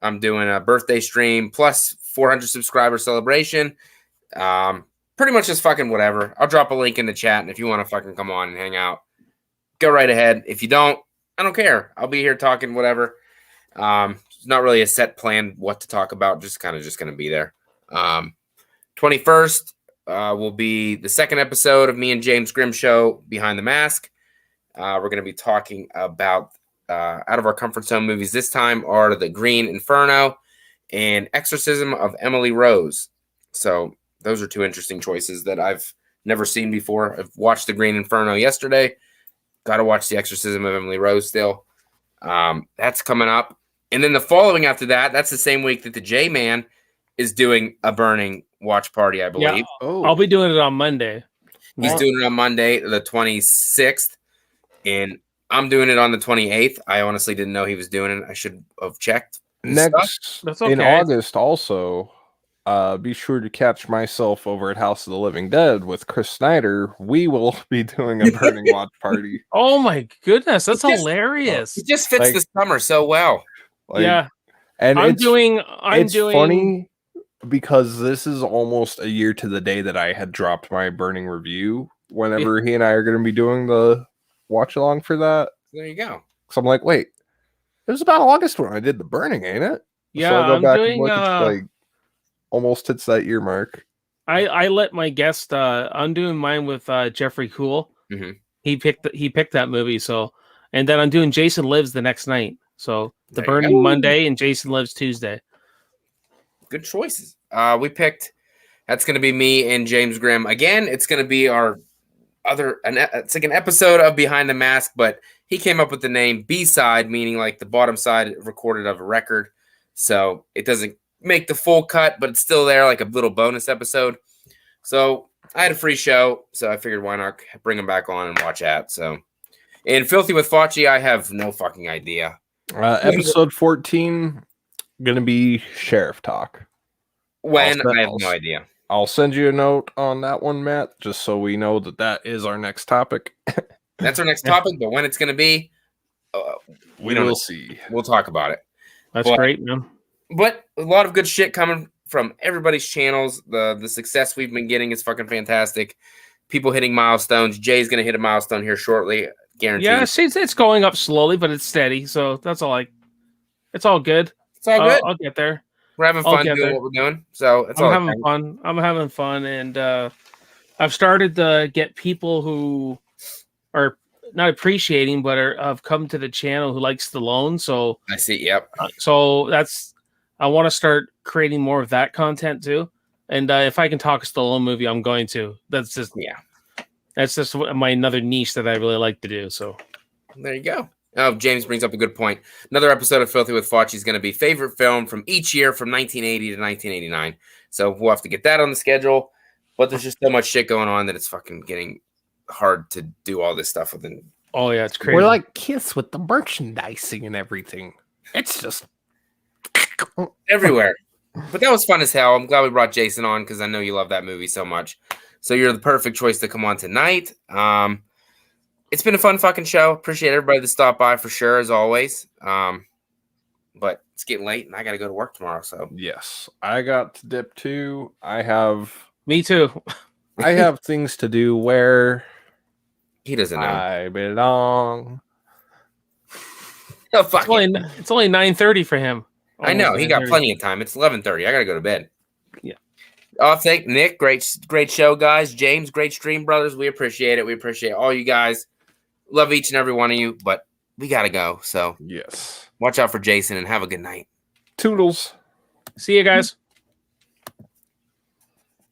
I'm doing a birthday stream plus 400 subscriber celebration. Pretty much just fucking whatever. I'll drop a link in the chat, and if you want to fucking come on and hang out, go right ahead. If you don't, I don't care. I'll be here talking whatever. It's not really a set plan what to talk about. Just going to be there. 21st will be the second episode of me and James Grimm show Behind the Mask. We're going to be talking about out of our comfort zone movies. This time are The Green Inferno and Exorcism of Emily Rose. So those are 2 interesting choices that I've never seen before. I've watched The Green Inferno yesterday. Got to watch The Exorcism of Emily Rose still. That's coming up. And then the following after that, that's the same week that the J-Man is doing a burning watch party, I believe. Yeah, Oh, I'll be doing it on Monday. He's doing it on Monday, the 26th. And I'm doing it on the 28th. I honestly didn't know he was doing it. I should have checked. next That's in okay. August also. Be sure to catch myself over at House of the Living Dead with Chris Snyder. We will be doing a burning watch party. Oh my goodness, that's It just- hilarious. It just fits Like- the summer so well. Like, yeah, and I'm it's doing funny because this is almost a year to the day that I had dropped my burning review. Whenever he and I are going to be doing the watch along for that, There you go. so I'm like, wait, it was about August when I did the burning, ain't it? Yeah, so I go I'm back doing. and look, it's like almost hits that year mark. I let my guest. I'm doing mine with Jeffrey Cool. Mhm. He picked that movie. So, and then I'm doing Jason Lives the next night. So the There you burning go. Monday and Jason Lives Tuesday. Good choices. We picked. That's going to be me and James Grimm again. It's going to be our it's like an episode of Behind the Mask, but he came up with the name B-side, meaning like the bottom side recorded of a record. So it doesn't make the full cut, but it's still there, like a little bonus episode. So I had a free show, so I figured why not bring him back on and watch that. So in Filthy with Fauci, I have no fucking idea. Episode 14 gonna be sheriff talk. When I have no idea. I'll send you a note on that one, Matt, just so we know that is our next topic. That's our next topic, but when it's going to be, We don't know. will see. We'll talk about it. That's Well, great, man. But a lot of good shit coming from everybody's channels. The success we've been getting is fucking fantastic. People hitting milestones. Jay's going to hit a milestone here shortly. Guaranteed. Yeah, it's going up slowly, but it's steady. So that's all. It's all good. It's all good. I'll get there. We're having I'll fun get doing there. what we're doing. So it's I'm all having okay. fun. I'm having fun, and I've started to get people who are not appreciating, but have come to the channel who likes Stallone. So, I see. Yep. I want to start creating more of that content too. And if I can talk a Stallone movie, I'm going to. That's just my another niche that I really like to do. So there you go. Oh, James brings up a good point. Another episode of Filthy with Fauci is going to be favorite film from each year from 1980 to 1989. So we'll have to get that on the schedule. But there's just so much shit going on that it's fucking getting hard to do all this stuff within. oh yeah, it's crazy. We're like Kiss with the merchandising and everything. It's just everywhere. But that was fun as hell. I'm glad we brought Jason on because I know you love that movie so much. So you're the perfect choice to come on tonight. It's been a fun fucking show. Appreciate everybody that stopped by for sure, as always. But it's getting late and I got to go to work tomorrow. So yes, I got to dip too. I have Me too. things to do where he doesn't know. I belong. Oh, fuck it. It's only 9:30 for him. I know. He got 9:30. plenty of time. It's 11:30. I got to go to bed. Yeah. Thank Nick. Great show, guys. James, great stream, brothers. We appreciate it. We appreciate all you guys. Love each and every one of you, but we got to go. So Yes. watch out for Jason and have a good night. Toodles. See you guys.